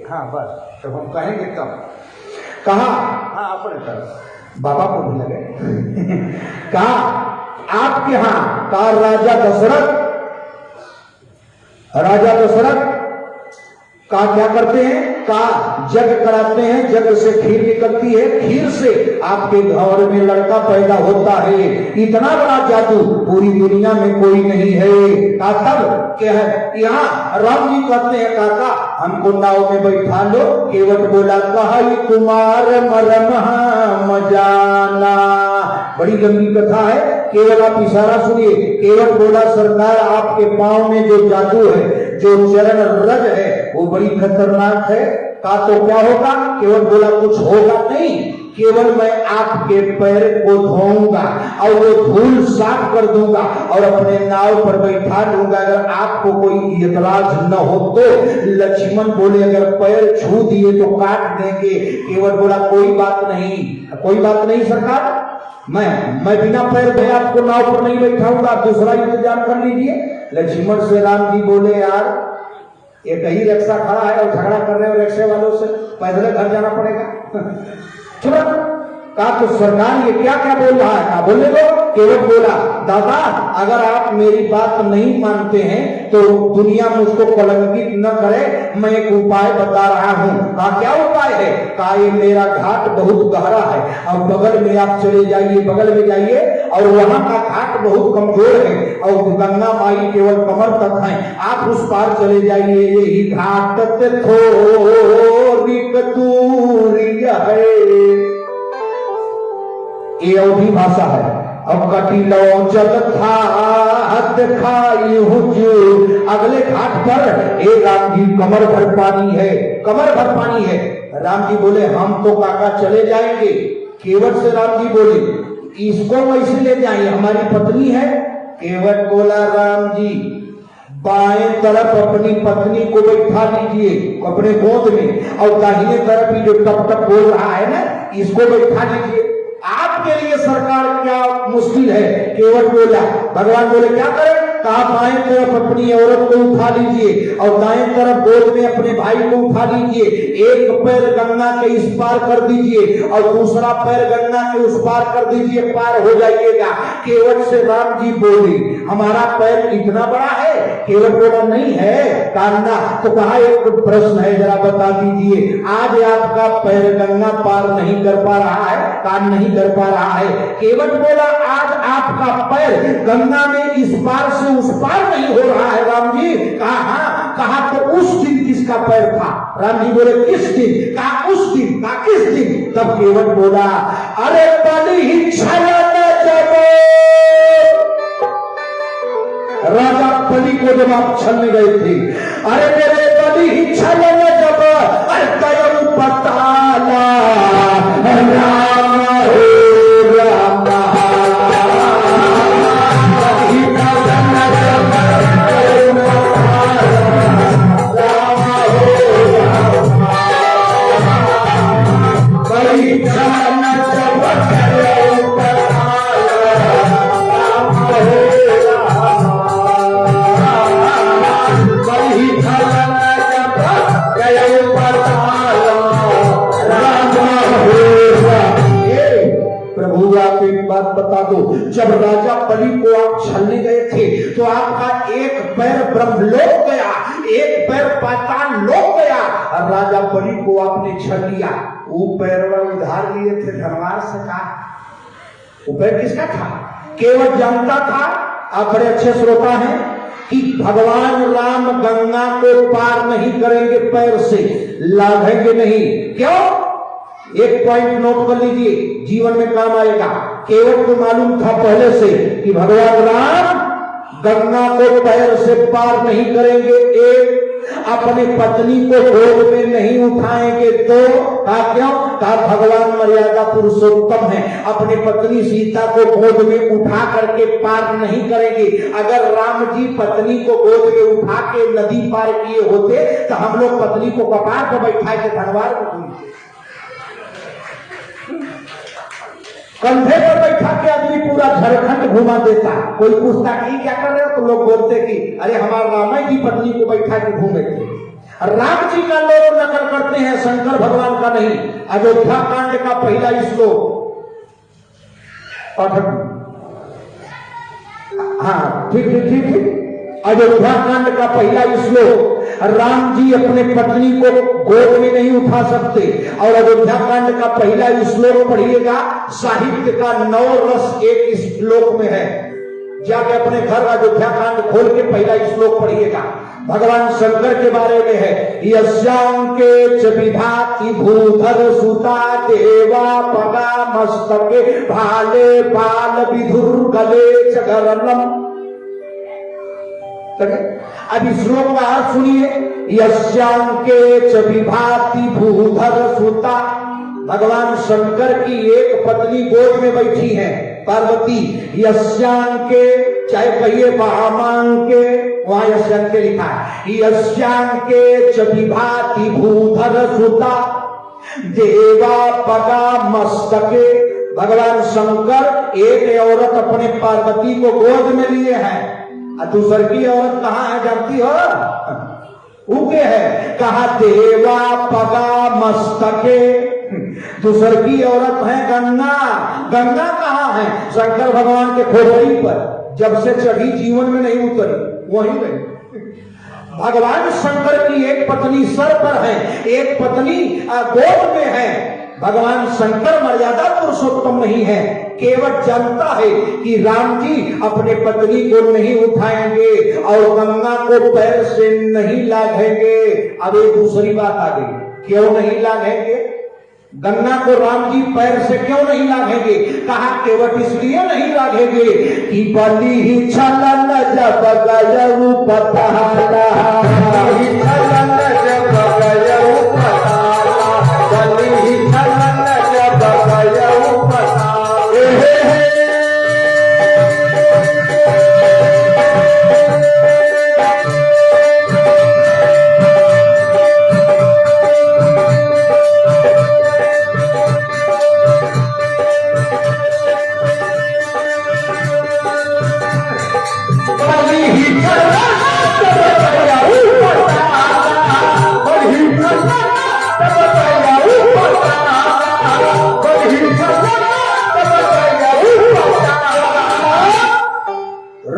हाँ बस तो हम कहेंगे तब कहा हाँ अपने तरफ बाबा को भी लगे कहा आपके यहाँ का राजा दशरथ का क्या करते हैं? का जग कराते हैं, जग से खीर निकलती है, खीर से आपके घर में लड़का पैदा होता है। इतना बड़ा जादू पूरी दुनिया में कोई नहीं है। का तब क्या है? यहाँ राम जी कहते हैं काका हमको नाव में बैठा लो। केवट बोला कहा कुमार मरम मजाना। बड़ी लंबी कथा है, केवल आप इशारा सुनिए। केवट बोला सरकार आपके पांव में जो जादू है, जो चरण रज है वो बड़ी खतरनाक है। का तो क्या होगा? केवल बोला कुछ होगा नहीं, केवल मैं आपके पैर को धोऊंगा और वो धूल साफ कर दूंगा और अपने नाव पर बैठा लूंगा। अगर आपको कोई इतराज न हो तो। लक्ष्मण बोले अगर पैर छू दिए तो काट देंगे। केवल बोला कोई बात नहीं सरकार, मैं बिना पैर धोए आपको नाव पर नहीं बैठाऊंगा, दूसरा इंतजाम कर लीजिए। लक्ष्मण से राम जी बोले यार एक ही रिक्शा खड़ा है और झगड़ा कर रहे हो रिक्शे वालों से, पैदल घर जाना पड़ेगा। कहा तो सरकार ये क्या क्या बोल रहा है? कहा बोलने दो। केवट बोला दादा अगर आप मेरी बात नहीं मानते हैं तो दुनिया मुझको कलंकित न करे, मैं एक उपाय बता रहा हूँ। कहा क्या उपाय है? कहा ये मेरा घाट बहुत गहरा है और बगल में आप चले जाइए, बगल में जाइए और वहां का घाट बहुत कमजोर है और गंगा माई केवल कमर तक है, आप उस पार चले जाइए। यही घाट थोड़ी दूरी है। ये अवधी भाषा है। अब कटिलो जल था हद खाई हुजू। अगले घाट पर एक राम जी कमर भर पानी है, कमर भर पानी है। राम जी बोले हम तो काका चले जाएंगे। केवट से राम जी बोले इसको कैसे ले जाएं, हमारी पत्नी है। केवट बोला राम जी बाएं तरफ अपनी पत्नी को बैठा लीजिए अपने गोद में और दाहिने तरफ ही जो टप टप बोल रहा है ना इसको बैठा लीजिए। आपके लिए सरकार क्या मुश्किल है? केवट बोला भगवान बोले क्या करें? कहा बाएं तरफ अपनी औरत को उठा लीजिए और दाएं तरफ गोद में अपने भाई को उठा लीजिए। एक पैर गंगा के इस पार कर दीजिए और दूसरा पैर गंगा के उस पार कर दीजिए, पार हो जाइएगा। केवट से राम जी बोले हमारा पैर इतना बड़ा है? केवट बोला नहीं है। कान्ना तो कहा एक प्रश्न है जरा बता दीजिए, आज आपका पैर गंगा पार नहीं कर पा रहा है, काम नहीं कर पा रहा है। केवट बोला आज आपका पैर गंगा में इस पार से उस पार नहीं हो रहा है राम जी। कहा तो उस दिन किसका पैर था? राम जी बोले किस दिन? कहा उस दिन। कहा किस दिन? तब केवट बोला अरे बलि ही छलन जब राजा बलि को जब आप छलने गए थे, अरे मेरे बलि ही छलन जब अरे पताला राम बात बता दो, जब राजा बलि को आप छलने गए थे तो आपका एक पैर ब्रह्मलोक गया, एक पैर पाताल लोक गया, और राजा बलि को आपने छल लिया। वो पैर उधार लिए थे धनवार से का, वो पैर किसका था? केवट जानता था, आप बड़े अच्छे श्रोता हैं, कि भगवान राम गंगा को पार नहीं करेंगे, पैर से लाघेंगे नहीं। क्यों? एक पॉइंट नोट कर लीजिए, जीवन में काम आएगा। केवट को मालूम था पहले से कि भगवान राम गंगा को पैर से पार नहीं करेंगे, एक अपने पत्नी को गोद में नहीं उठाएंगे, तो कहा क्यों? कहा भगवान मर्यादा पुरुषोत्तम है, अपने पत्नी सीता को गोद में उठा करके पार नहीं करेंगे। अगर राम जी पत्नी को गोद में उठा के नदी पार किए होते तो हम लोग पत्नी को कपार पर बैठाए के धनवार में कंधे पर बैठा के आदमी पूरा झारखंड घुमा देता। कोई पूछता कि क्या कर रहे हो, तो लोग बोलते कि अरे हमारे रामायण की पत्नी को बैठा के घूमे थे। राम जी का लोग नकल करते हैं, शंकर भगवान का नहीं। अयोध्या कांड का पहला श्लोक, हाँ ठीक ठीक ठीक ठीक, अयोध्या कांड का पहला श्लोक, राम जी अपने पत्नी को गोद में नहीं उठा सकते, और अयोध्या कांड का पहला श्लोक पढ़िएगा, साहित्य का 9 रस एक श्लोक में है। जाके अपने घर अयोध्या कांड खोल के पहला श्लोक पढ़िएगा। भगवान शंकर के बारे में है, यस्यांके च विभाति भूधर सुता देवा पगा मस्तके भाले बाल विधुर गले च गरलम। अब श्लोक का अर्थ सुनिए, यस्यांके च विभाति भूधर सुता, भगवान शंकर की एक पत्नी गोद में बैठी है, पार्वती। यस्यांके, चाहे कहिए महामांके, वहां यस्यांके लिखा है, यस्यांके च विभाति भूधर सुता देवा पगा मस्तके, भगवान शंकर एक औरत अपने पार्वती को गोद में लिए हैं, दूसर की औरत कहाँ है जानती हो? उके है, कहा देवा पगा मस्तके, दूसर की औरत है गंगा। गंगा कहाँ है? शंकर भगवान के खोपड़ी पर, जब से चढ़ी जीवन में नहीं उतरी, वहीं गई। भगवान शंकर की एक पत्नी सर पर है, एक पत्नी गोद में है। भगवान शंकर मर्यादा पुरुषोत्तम नहीं है, केवट जानता है कि राम जी अपने पत्नी को नहीं उठाएंगे और गंगा को पैर से नहीं लाघेंगे। अब एक दूसरी बात आ गई, क्यों नहीं लाघेंगे? गंगा को राम जी पैर से क्यों नहीं लाघेंगे? कहा केवट इसलिए नहीं लाघेंगे कि बलि ही छलन जब गयऊ पताला, बलि छलन जब गयऊ पताला, बलि ही छलन जब गयऊ पताला।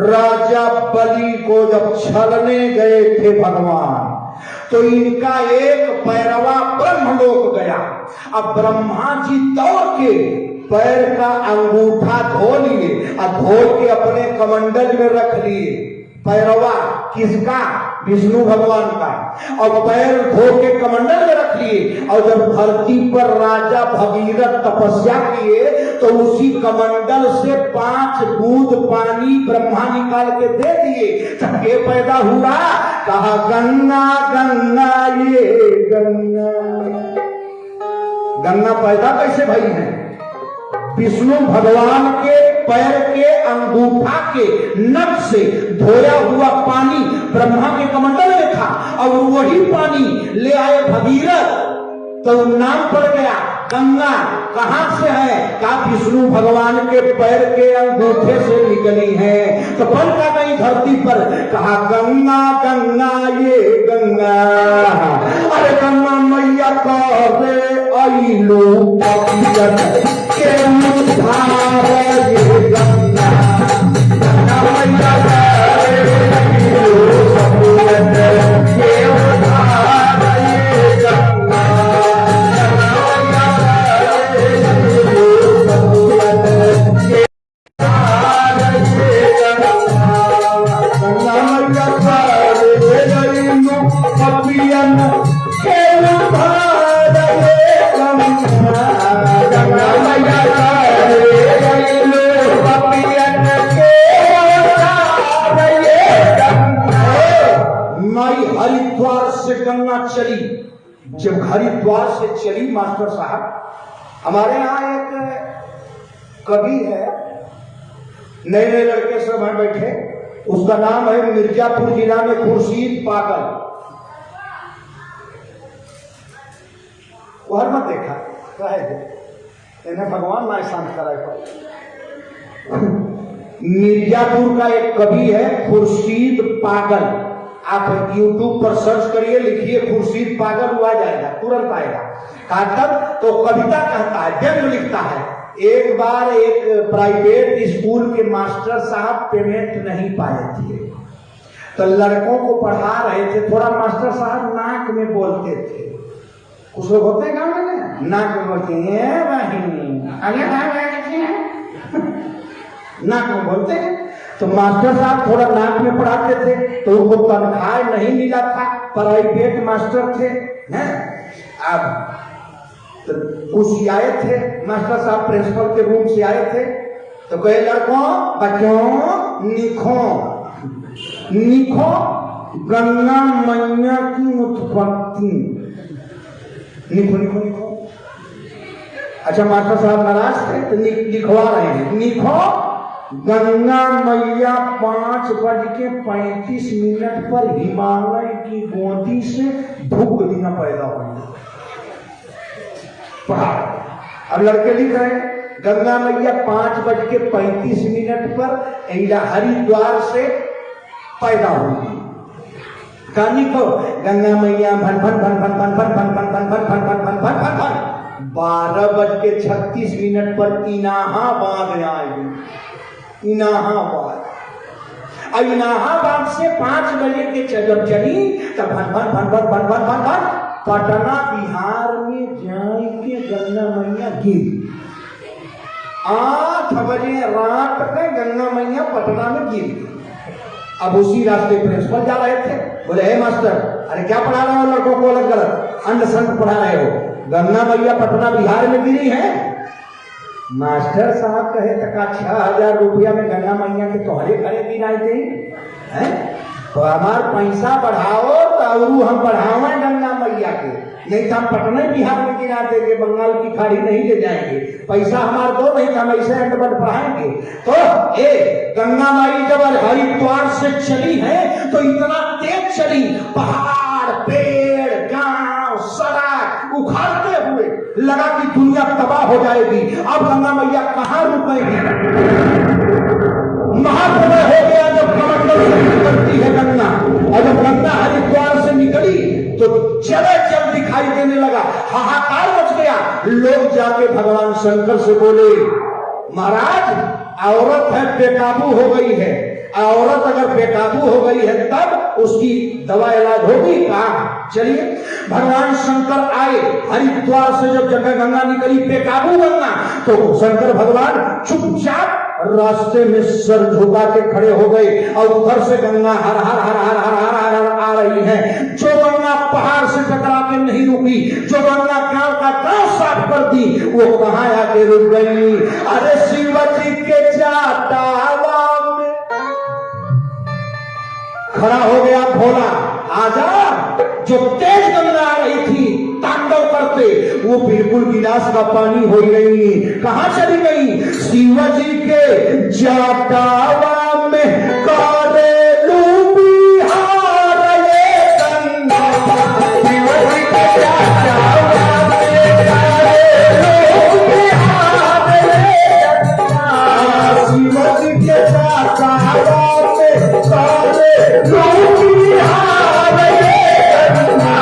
राजा बलि को जब छलने गए थे भगवान, तो इनका एक पैरवा ब्रह्मलोक गया। अब ब्रह्मा जी दौड़ के पैर का अंगूठा धो लिए और धो के अपने कमंडल में रख लिए। पैरवा किसका? विष्णु भगवान का। और पैर धो के कमंडल में रख लिए, और जब धरती पर राजा भगीरथ तपस्या किए तो उसी कमंडल से 5 बूंद पानी ब्रह्मा निकाल के दे दिए। तब ये पैदा हुआ, कहा गंगा गंगा ये गंगा। गंगा पैदा कैसे भई है? विष्णु भगवान के पैर के अंगूठा के नख से धोया हुआ पानी ब्रह्मा के कमंडल में था, और वही पानी ले आए भगीरथ, तो नाम पड़ गया गंगा। कहां से है? कहा विष्णु भगवान के पैर के अंगूठे से निकली है, तो बन का गई धरती पर। कहा गंगा गंगा ये गंगा, अरे गंगा मैया करे आइलो के उद्धार हरिद्वार से गंगा चली। जब हरिद्वार से चली मास्टर साहब, हमारे यहाँ एक कवि है, नए नए लड़के सब हैं बैठे, उसका नाम है मिर्जापुर जिला में खुर्शीद पागल। वो हर मत देखा इन्हें भगवान ना शांत कराए पर। मिर्जापुर का एक कवि है खुर्शीद पागल। आप YouTube पर सर्च करिए, लिखिए खुर्शीद पागल, वो आ जाएगा, तुरंत आएगा। कहा तब तो कविता कहता है, व्यंग लिखता है। एक बार एक प्राइवेट स्कूल के मास्टर साहब पेमेंट नहीं पाए थे, तो लड़कों को पढ़ा रहे थे। थोड़ा मास्टर साहब नाक में बोलते थे, कुछ लोग होते हैं गाँव में नाक में बोलते हैं, नाक में बोलते हैं। तो मास्टर साहब थोड़ा नाक में पढ़ाते थे, तो उनको तनख्वाह नहीं मिला था, प्राइवेट मास्टर थे। हैं अब तो कुछ आए थे मास्टर साहब, प्रिंसिपल के रूम से आए थे, तो कहे लड़कों बच्चों लिखो लिखो गंगा मैया की उत्पत्ति, लिखो लिखो लिखो। अच्छा मास्टर साहब नाराज थे तो लिखवा रहे हैं, लिखो गंगा मैया 5:35 पर हिमालय की गोदी से भूख दिन पैदा हुई। पढ़ा, अब लड़के लिख रहे हैं गंगा मैया 5:35 पर हरिद्वार से पैदा हुई। कहानी को गंगा मैया भन भन भन भन भन भन भन भन भन भन भन भन भन भन भन 12:36 पर इलाहाबाद आएगी। इलाहाबाद, अब इलाहाबाद से 5 बजे के जब चली तब भन भन भन भन भन भन भन भन पटना बिहार में जाए के गंगा मैया गिर। 8 बजे रात में गंगा मैया पटना में गिर। अब उसी रास्ते प्रिंसिपल जा रहे थे, बोले हे मास्टर, अरे क्या पढ़ा रहे हो लड़कों को अलग गलत, अंध संत पढ़ा रहे हो, गंगा मैया पटना बिहार में गिरी है। मास्टर साहब कहे तका 6,000 रुपया में गंगा मैया के तोहरे घरे गिराए थे हैं, तो हमार पैसा बढ़ाओ तो हम बढ़ावे गंगा मैया के, नहीं तो हम पटना बिहार में गिरा देंगे, बंगाल की खाड़ी नहीं ले जाएंगे। पैसा हमारे दो, नहीं तो हम ऐसे अंडबट पढ़ाएंगे। तो गंगा माई जब हरिद्वार से चली है तो इतना तेज चली, पहाड़ पेड़ गांव सड़क उखाड़ते हुए लगा कि दुनिया तबाह हो जाएगी। अब गंगा मैया कहाँ रुकेगी? महाप्रलय हो गया जब कमंडल से निकलती है गंगा, और जब गंगा हरिद्वार से निकली तो जल दिखाई देने लगा, हाहाकार मच गया। लोग जाके भगवान शंकर से बोले महाराज औरत है बेकाबू हो गई है, औरत अगर बेकाबू हो गई है तब उसकी दवा इलाज होगी। कहा चलिए भगवान शंकर आए, हरिद्वार से जब जगह गंगा निकली बेकाबू गंगा, तो शंकर भगवान चुपचाप रास्ते में सर झुका के खड़े हो गए, और उधर से गंगा हर हर हर हर हर हर हर आ रही है। जो गंगा पहाड़ से टकरा के नहीं रुकी, जो गंगा गांव का गांव साफ कर दी, वो कहाँ आके रुक गई? अरे शिवजी के जाटावा में खड़ा हो गया भोला। आजा, जो तेज गंगा आ रही थी तांडव करते, वो बिल्कुल गिलास का पानी हो गई। कहां चली गई? शिवजी के जाटावा में करेलू बिहार ये गंगा, शिवजी के जाटावा में करेलू बिहार ये गंगा, शिवजी के जाटावा में करेलू बिहार ये गंगा,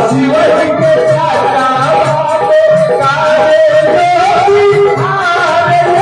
शिवजी के जाटावा में करेलू बिहार ये गंगा।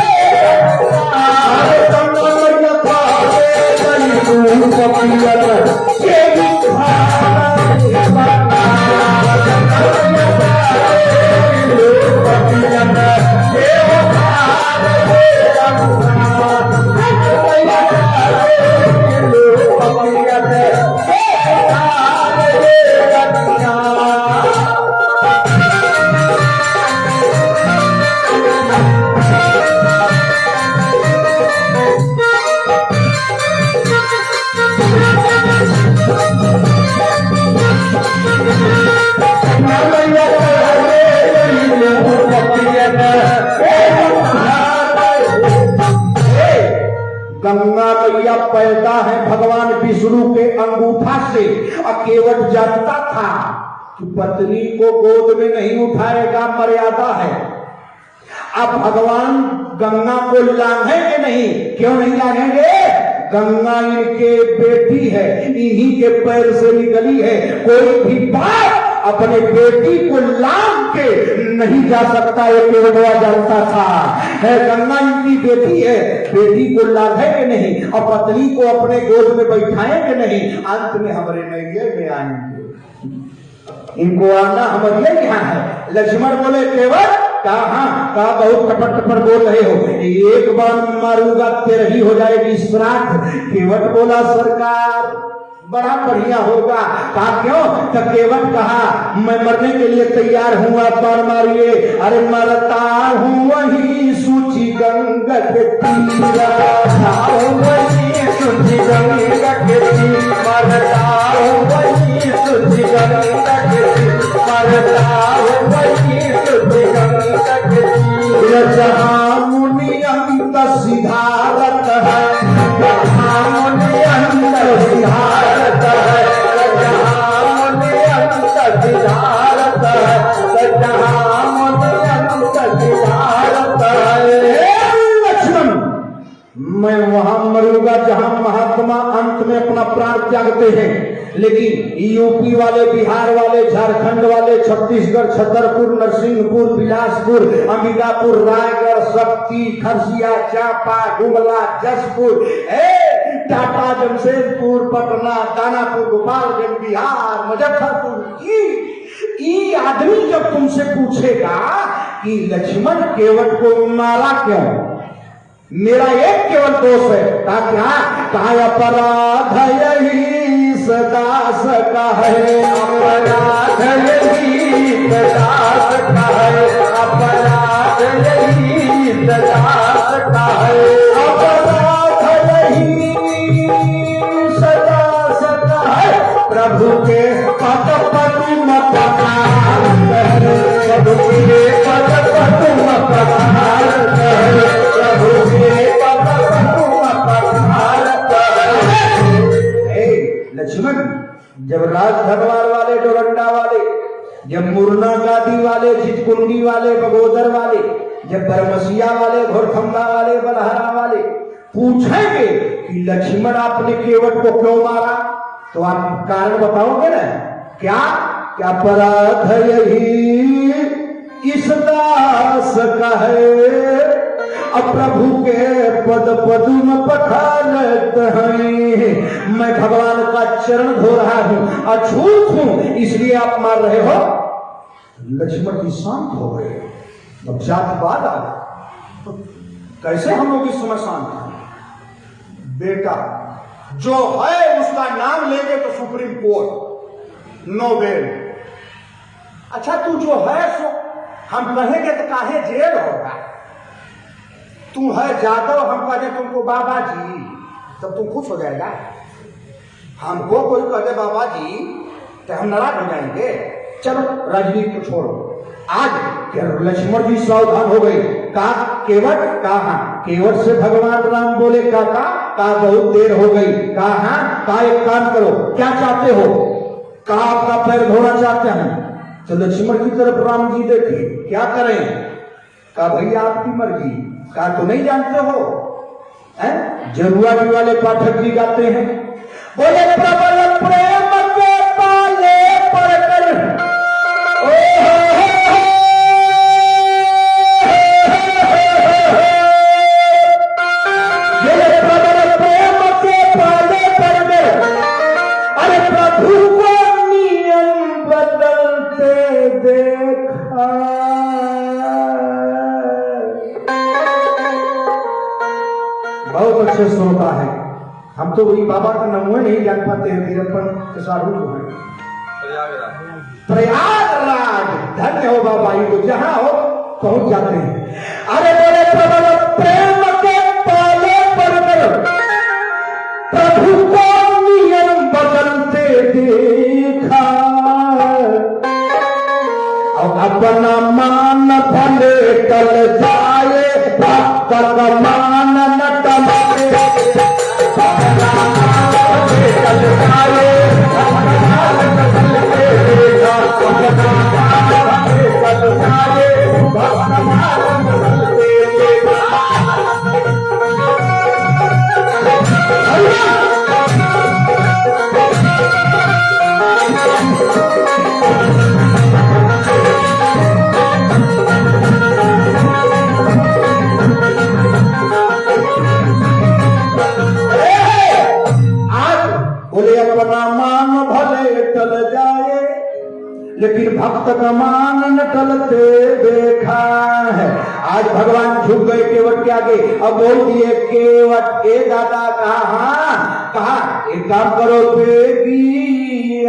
विष्णु के अंगूठा से केवट जानता था कि पत्नी को गोद में नहीं उठाएगा, मर्यादा है। अब भगवान गंगा को लांघेंगे नहीं, क्यों नहीं लांघेंगे? गंगा इनके बेटी है, इन्हीं के पैर से निकली है। कोई भी बाप अपने बेटी को लांघ के नहीं जा सकता, ये केवटवा जानता था। है गंगा इनकी बेटी है, बेटी को लांघेंगे नहीं और पत्नी को अपने गोद में बैठाएंगे नहीं। अंत में हमारे नैये में आएंगे, इनको आना हमारे यहाँ है। लक्ष्मण बोले केवट कहा बहुत टपट टपट बोल रहे हो, एक बार मारूंगा तेरही हो जाएगी श्राद्ध। केवट बोला सरकार बड़ा बढ़िया होगा। कहा क्यों? तो केवट कहा मैं मरने के लिए तैयार हूँ, आप बार मारिए। अरे मरता हूँ वही सूची गंगा के तीर, वही सूची गंगा के तीर, मरता हूँ वही सूची गंगा के तीर, मरता हूँ वही सूची गंगा के तीर। जहाँ मुनि अंत सिधारत है, जहाँ मुनि अंत सिधारत है, जहाँ मुनि अंत सिधारत है, जहाँ मुनि अंत सिधारत है। लक्ष्मण मैं वहां मरूंगा जहां महात्मा अंत में अपना प्राण त्यागते हैं। लेकिन यूपी वाले, बिहार वाले, झारखंड वाले, छत्तीसगढ़, छतरपुर, नरसिंहपुर, बिलासपुर, अंबिकापुर, रायगढ़, शक्ति, खरसिया, चांपा, गुमला, जसपुर, टाटा, जमशेदपुर, पटना, दानापुर, गोपालगंज, बिहार, मुजफ्फरपुर, ये आदमी जब तुमसे पूछेगा कि लक्ष्मण केवट को मारा क्यों, मेरा एक केवल दोष है। कहा अपराध यही सदास का है, अपराध यही सदास का है, अपराध यही सदास का है, अपराध यही सदास का है। प्रभु के पद पद्म पधार करे, प्रभु के पद पद्म पधार करे, प्रभु के पद पद्म पधार करे। लक्ष्मण जब राजधनवार वाले, डोरंडा वाले, जब मुरना गादी वाले, चितकुंडी वाले, बगोदर वाले, जब बरमसिया वाले, घोरखंबा वाले, बलहरा वाले पूछेंगे कि लक्ष्मण आपने केवट को क्यों मारा, तो आप कारण बताओगे ना। क्या क्या अपराध यही इस दास का है, अब प्रभु के पद पद्म पखारत हैं। मैं भगवान का चरण धो रहा हूं, अछूत हूं, इसलिए आप मार रहे हो। लक्ष्मण जी शांत हो गए। अब जातिवाद आ गया, कैसे हम लोग इस समय शांत हैं? बेटा जो है उसका नाम लेंगे तो सुप्रीम कोर्ट, नोबेल। अच्छा तू जो है सो हम कहेंगे तो काहे जेल होगा। तू है जादव, हम कहें तुमको बाबा जी, तब तुम खुश हो जाएगा। हमको कोई कहे बाबा जी तो हम नाराज हो जाएंगे। चलो राजनीति को छोड़ो। आज लक्ष्मण जी सावधान हो गए। कहा केवट, कहा केवट से भगवान राम बोले काका, कहा बहुत देर हो गई। कहा एक काम करो, क्या चाहते हो? कहा आपका पैर धोना चाहते हैं। तो लक्ष्मण की तरफ राम जी देखे, क्या करें? कहा भैया आपकी मर्जी। कहा तो नहीं जानते हो, जरुआ जी वाले पाठक जी गाते हैं, बोले प्रबल प्रेम के पाले पड़कर प्रबल प्रेम के पाले पड़कर, अरे प्रभु को नियम बदलते देखा। बहुत अच्छे श्रोता है। हम तो वही बाबा का नाम नहीं जान पाते हैं, वीरप्पन के साधु को है। प्रयागराज, धन्य हो बाबा, ये तो जहां हो पहुंच जाते हैं। अरे बोले प्रबल प्रेम के पाले पड़कर प्रभु को नियम बदलते देखा, और अपना मान भले टल जाए, भक्त का मान न टले, अपना मान भले लेकिन भक्त का मान न टलते देखा है। आज भगवान झुक गए केवट के आगे, अब बोल दिए केवट ए दादा कहा एक काम करो बेगियानी,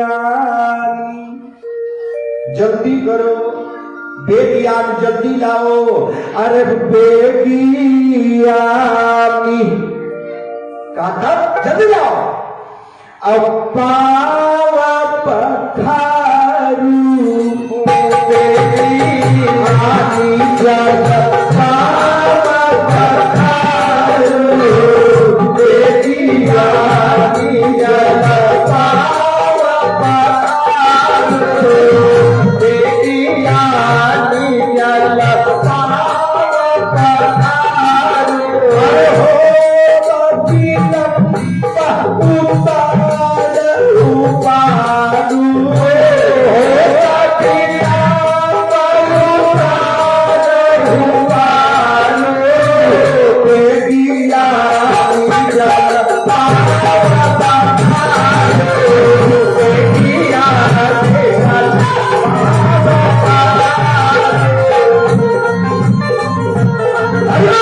जल्दी करो बेगियान जल्दी लाओ, अरे बेगियानी कहा जल्दी लाओ। अब पावा पखारू बेगियानी जल पावा पखारू बेगियानी जल पावा पखारू बेगियानी जल पावा पखारू। अरे हो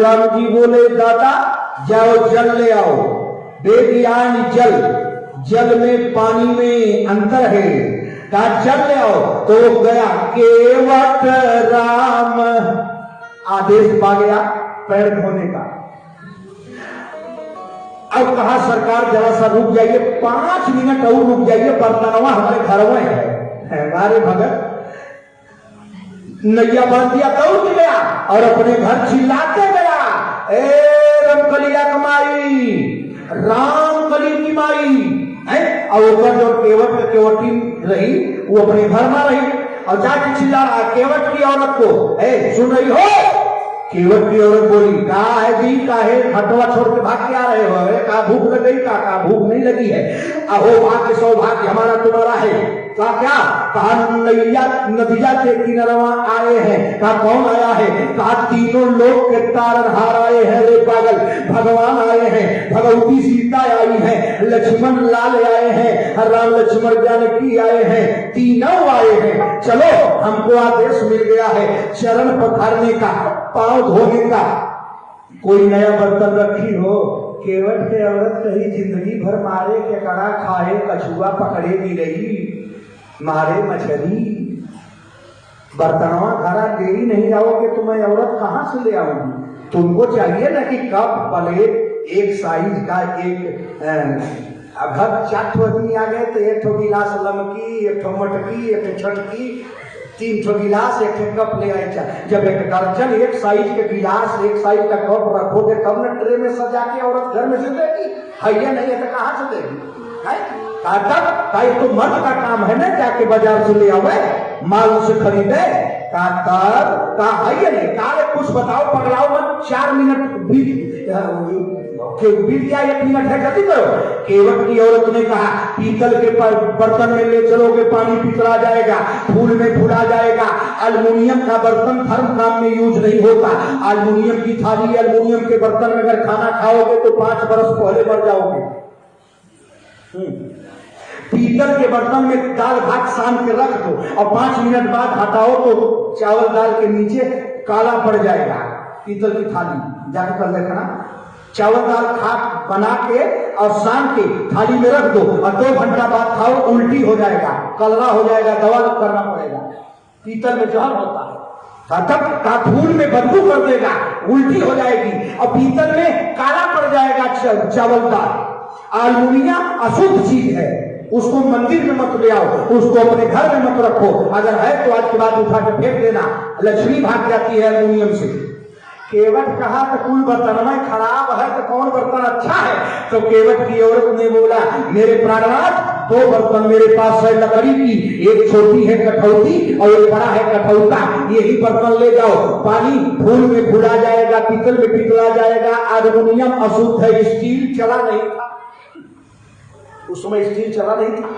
राम जी बोले दादा जाओ जल ले आओ। बेगियान जल में पानी में अंतर है, कहा जल ले आओ। तो गया केवट राम, आदेश पा गया पैर धोने का। अब कहा सरकार जरा सा रुक जाइए, 5 मिनट और रुक जाइए, बर्तनवा हमारे घर में है। हमारे भगत नैया बांध दिया, दौड़ गया और अपने घर चिल्लाते गया, ए रामकलिया कमाई, रामकली की माई है। और ऊपर जो केवटी रही वो अपने घर में रही और जाके चिल्ला रहा केवट की औरत को, ए सुन रही हो? केवट की औरत बोली कहा है जी, काहे हटवा छोड़ के भाग के आ रहे हो? कहा भूख लग गई? कहा भूख नहीं लगी है, अहो भाग्य सौभाग्य हमारा तुम्हारा है। कहा क्या? कहा नैया नदिया के किनारवा आए हैं। कहा कौन आया है? कहा तीनों लोग के तारनहार आए हैं रे पागल, भगवान आए हैं, भगवती सीता आई है, लक्ष्मण लाल आए हैं, राम लक्ष्मण जानकी आए हैं, तीनों आए हैं। चलो हमको आदेश मिल गया है चरण पखारने का, पांव धोने का। कोई नया बर्तन रखी हो? केवट के औरत कही जिंदगी भर मारे के कड़ा खाए, कछुआ पकड़े भी रही, मारे मछली, बर्तनवा घरा देरी नहीं आओगे तो मैं औरत कहां से ले आऊंगी? तुमको चाहिए ना कि कप प्लेट एक साइज का, एक अगर 4 आदमी आ गए तो 1 गिलास लमकी, 1 मटकी, 1 छटकी, 3 गिलास, 1 कप ले आए। जब 1 दर्जन एक साइज के गिलास, एक साइज का कप रखोगे तब न ट्रे में सजा के औरत घर में से देगी। है नहीं है तो कहां से देगी? का ये तो मर्द का काम है ना, जाके बाजार से ले आवे, माल से खरीदे। कहा है नहीं, कहा कुछ बताओ पगलाओ मत, 4 मिनट बीत गया, 1 मिनट है, जल्दी करो। केवट की औरत ने कहा पीतल के बर्तन में ले चलोगे पानी पिघला जाएगा, फूल में फूला जाएगा। अल्युमिनियम का बर्तन धर्म काम में यूज नहीं होता। अल्युमिनियम की थाली, अल्युमिनियम के बर्तन में अगर खाना खाओगे तो 5 बरस पहले मर जाओगे। पीतल के बर्तन में दाल भात सान के रख दो और 5 मिनट बाद हटाओ तो चावल दाल के नीचे काला पड़ जाएगा। पीतल की थाली जाकर कल देखना, चावल दाल खा बना के और सान के थाली में रख दो और 2 घंटा बाद खाओ, उल्टी हो जाएगा, कलरा हो जाएगा, दवा करना पड़ेगा। पीतल में जहर होता है, तब फूल में बदबू कर देगा, उल्टी हो जाएगी, और पीतल में काला पड़ जाएगा चावल दाल। अल्युमिनियम अशुद्ध चीज है, उसको मंदिर में मत ले आओ, उसको अपने घर में मत रखो। अगर है तो आज के बाद उठा के फेंक देना, लक्ष्मी भाग जाती है अल्युमिनियम से। केवट कहा तो कोई बर्तन में खराब है तो कौन बर्तन अच्छा है? तो केवट की औरत ने बोला मेरे प्राणनाथ दो बर्तन मेरे पास है लकड़ी की, एक छोटी है कठौती और एक बड़ा है कठौता, यही बर्तन ले जाओ। पानी फूल में फूला जाएगा, पीतल में पिघला जाएगा। एल्युमिनियम अशुद्ध है, स्टील चला नहीं था, उस समय स्टील चला नहीं था।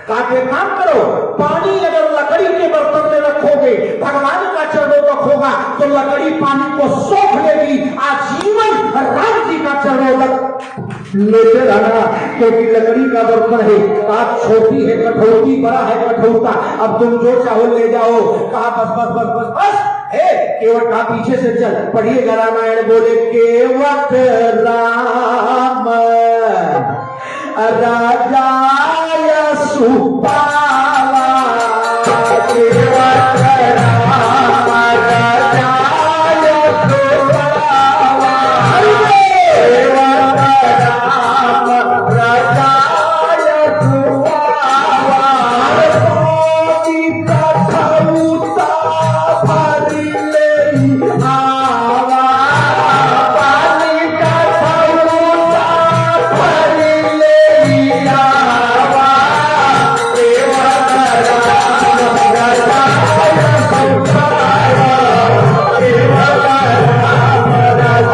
काके काम करो, पानी अगर लकड़ी के बर्तन में रखोगे, भगवान का चरणों तक होगा तो लकड़ी पानी को सोख लेगी, आजीवन राम जी का चरणों तक लेते रहना, क्योंकि लकड़ी का बर्तन है। कहा छोटी है कठौती, बड़ा है कठौता, अब तुम जो चाहो ले जाओ। कहा बस बस बस बस बस है केवट। कहा पीछे से चल, पढ़िएगा रामायण। बोले केवट राम राजा सुपाला, केवट राम राजा सुपाला, केवट राम राजा सुपाला, पानी कठौता भरी ले आवा, पानी कठौता भरी ले आवा, केवट राम राजा सुपाला, केवट राम राजा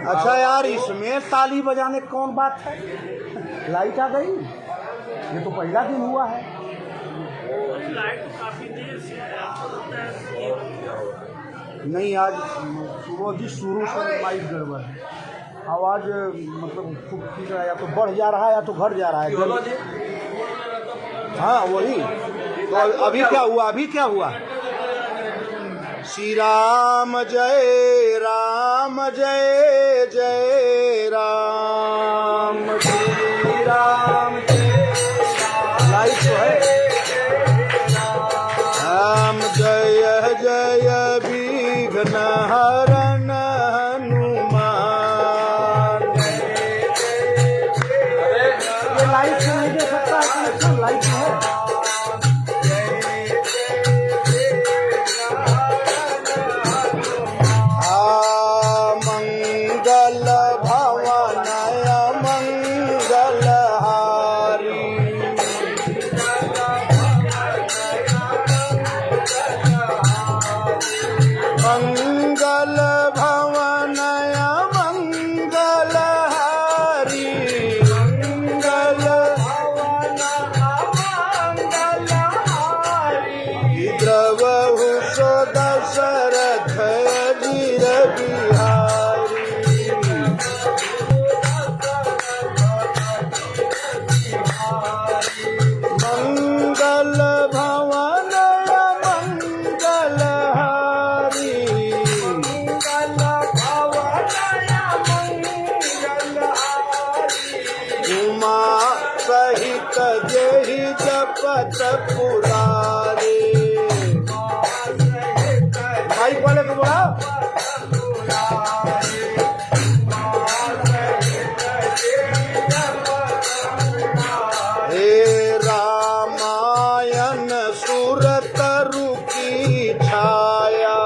अच्छा यार, इसमें ताली बजाने की कौन बात है? लाइट आ गई, ये तो पहला दिन हुआ है। नहीं, आज सुबह जी शुरू से लाइट गड़बड़ है, आवाज़ मतलब खूब ठीक है, या तो बढ़ जा रहा है या तो घट जा रहा है। हाँ वही तो। अभी क्या हुआ? अभी क्या हुआ? श्री राम जय राम जय जय राम, श्री राम लाइट तो है। राम जय जय विघ्न हरण हनुमान, ये लाइट से नहीं दे सकता है, लाइट है। मंगल भवनय मंगल हारी, मंगल भवन मंगल हारी, द्रवहु सो दशरथ अजीर बिहारी, मंगल भवन सहित जेहि जपत पुरारे। भाई बोले को बोला हे रामायण सुरतरु की छाया,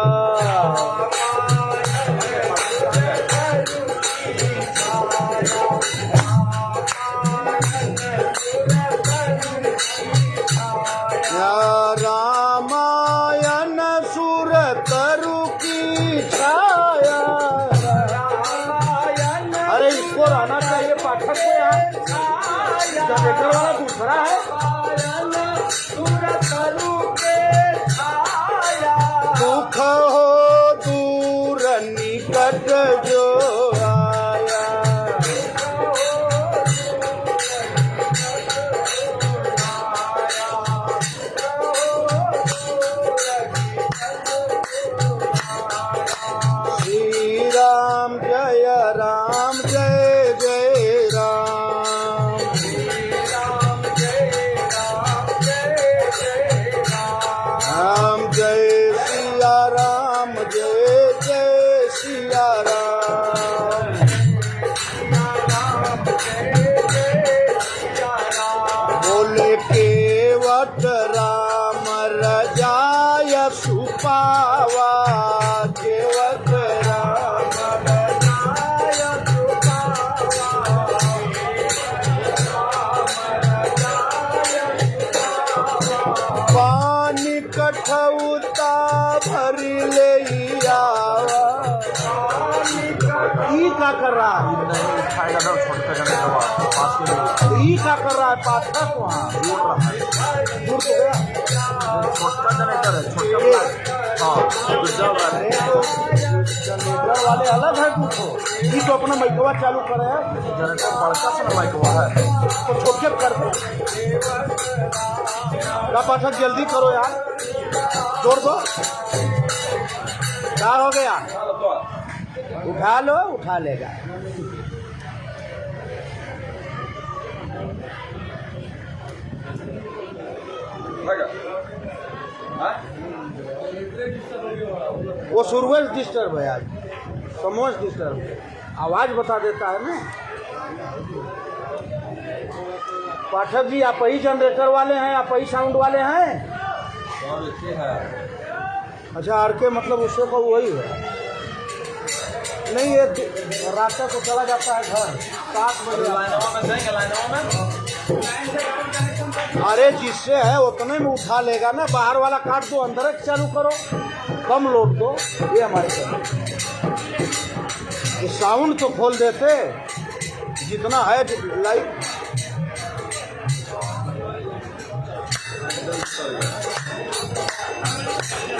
उता भरी ले आवा। ई का कर रहा है? नहीं खाएगा ना छोटे जने का पास में ई का कर रहा है? पाठक वहाँ दूर रहा है। दूर तो गया। छोटा जनरेटर है, छोटा हाँ गुजर रहा है। जनरेटर वाले अलग है कुछ, ये तो अपना माइकवा चालू करे है, जनरेटर बड़का सा माइक हुआ है तो छोटे कर दो। क्या पाठक जल्दी करो यार, जोड़ दो। क्या हो गया? उठा लो, उठा लेगा। वो शुरुआत डिस्टर्ब है आज, समोस डिस्टर्ब, आवाज बता देता है ना। पाठक जी आप ही जनरेटर वाले हैं, आप ही साउंड वाले हैं? अच्छा आर के मतलब उससे को वही है नहीं, ये रात को चला जाता है घर 7 बजे। अरे जिससे है उतने में उठा लेगा ना, बाहर वाला काट दो, अंदर चालू करो, कम लोड दो। ये हमारे ये साउंड तो खोल देते जितना है लाइट।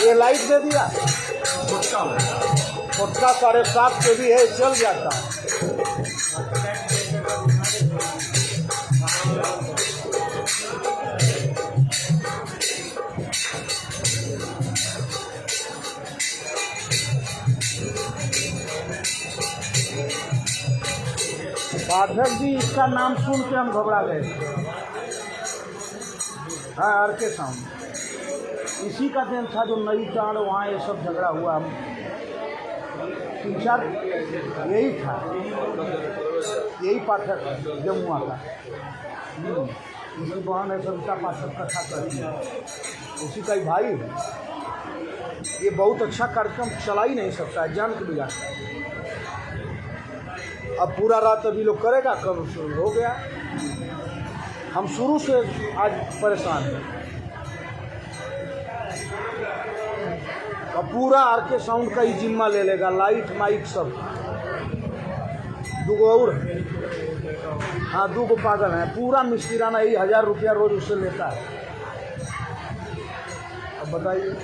ये लाइट दे दिया, छोटा 7.5 के भी है, चल जाता है। पाठक जी इसका नाम सुन के हम घबरा गए। हाँ आर के साउंड इसी का दिन था, जो नई चांद वहाँ ये सब झगड़ा हुआ। हम 3-4 यही था, यही पाठक जमुआ का, इसकी बहन है सविता पाठक कथा करती है, उसी का ही भाई है। ये बहुत अच्छा कार्यक्रम चला ही नहीं सकता है, जान के बिगाड़ता है। अब पूरा रात अभी लोग करेगा, कब शुरू हो गया। हम शुरू से आज परेशान हैं। अब पूरा आर के साउंड का ही जिम्मा ले लेगा, लाइट माइक सब। 2 और हाँ 2 पागल हैं, पूरा मिस्त्रीराना ही 1000 रुपया रोज उससे लेता है। अब बताइए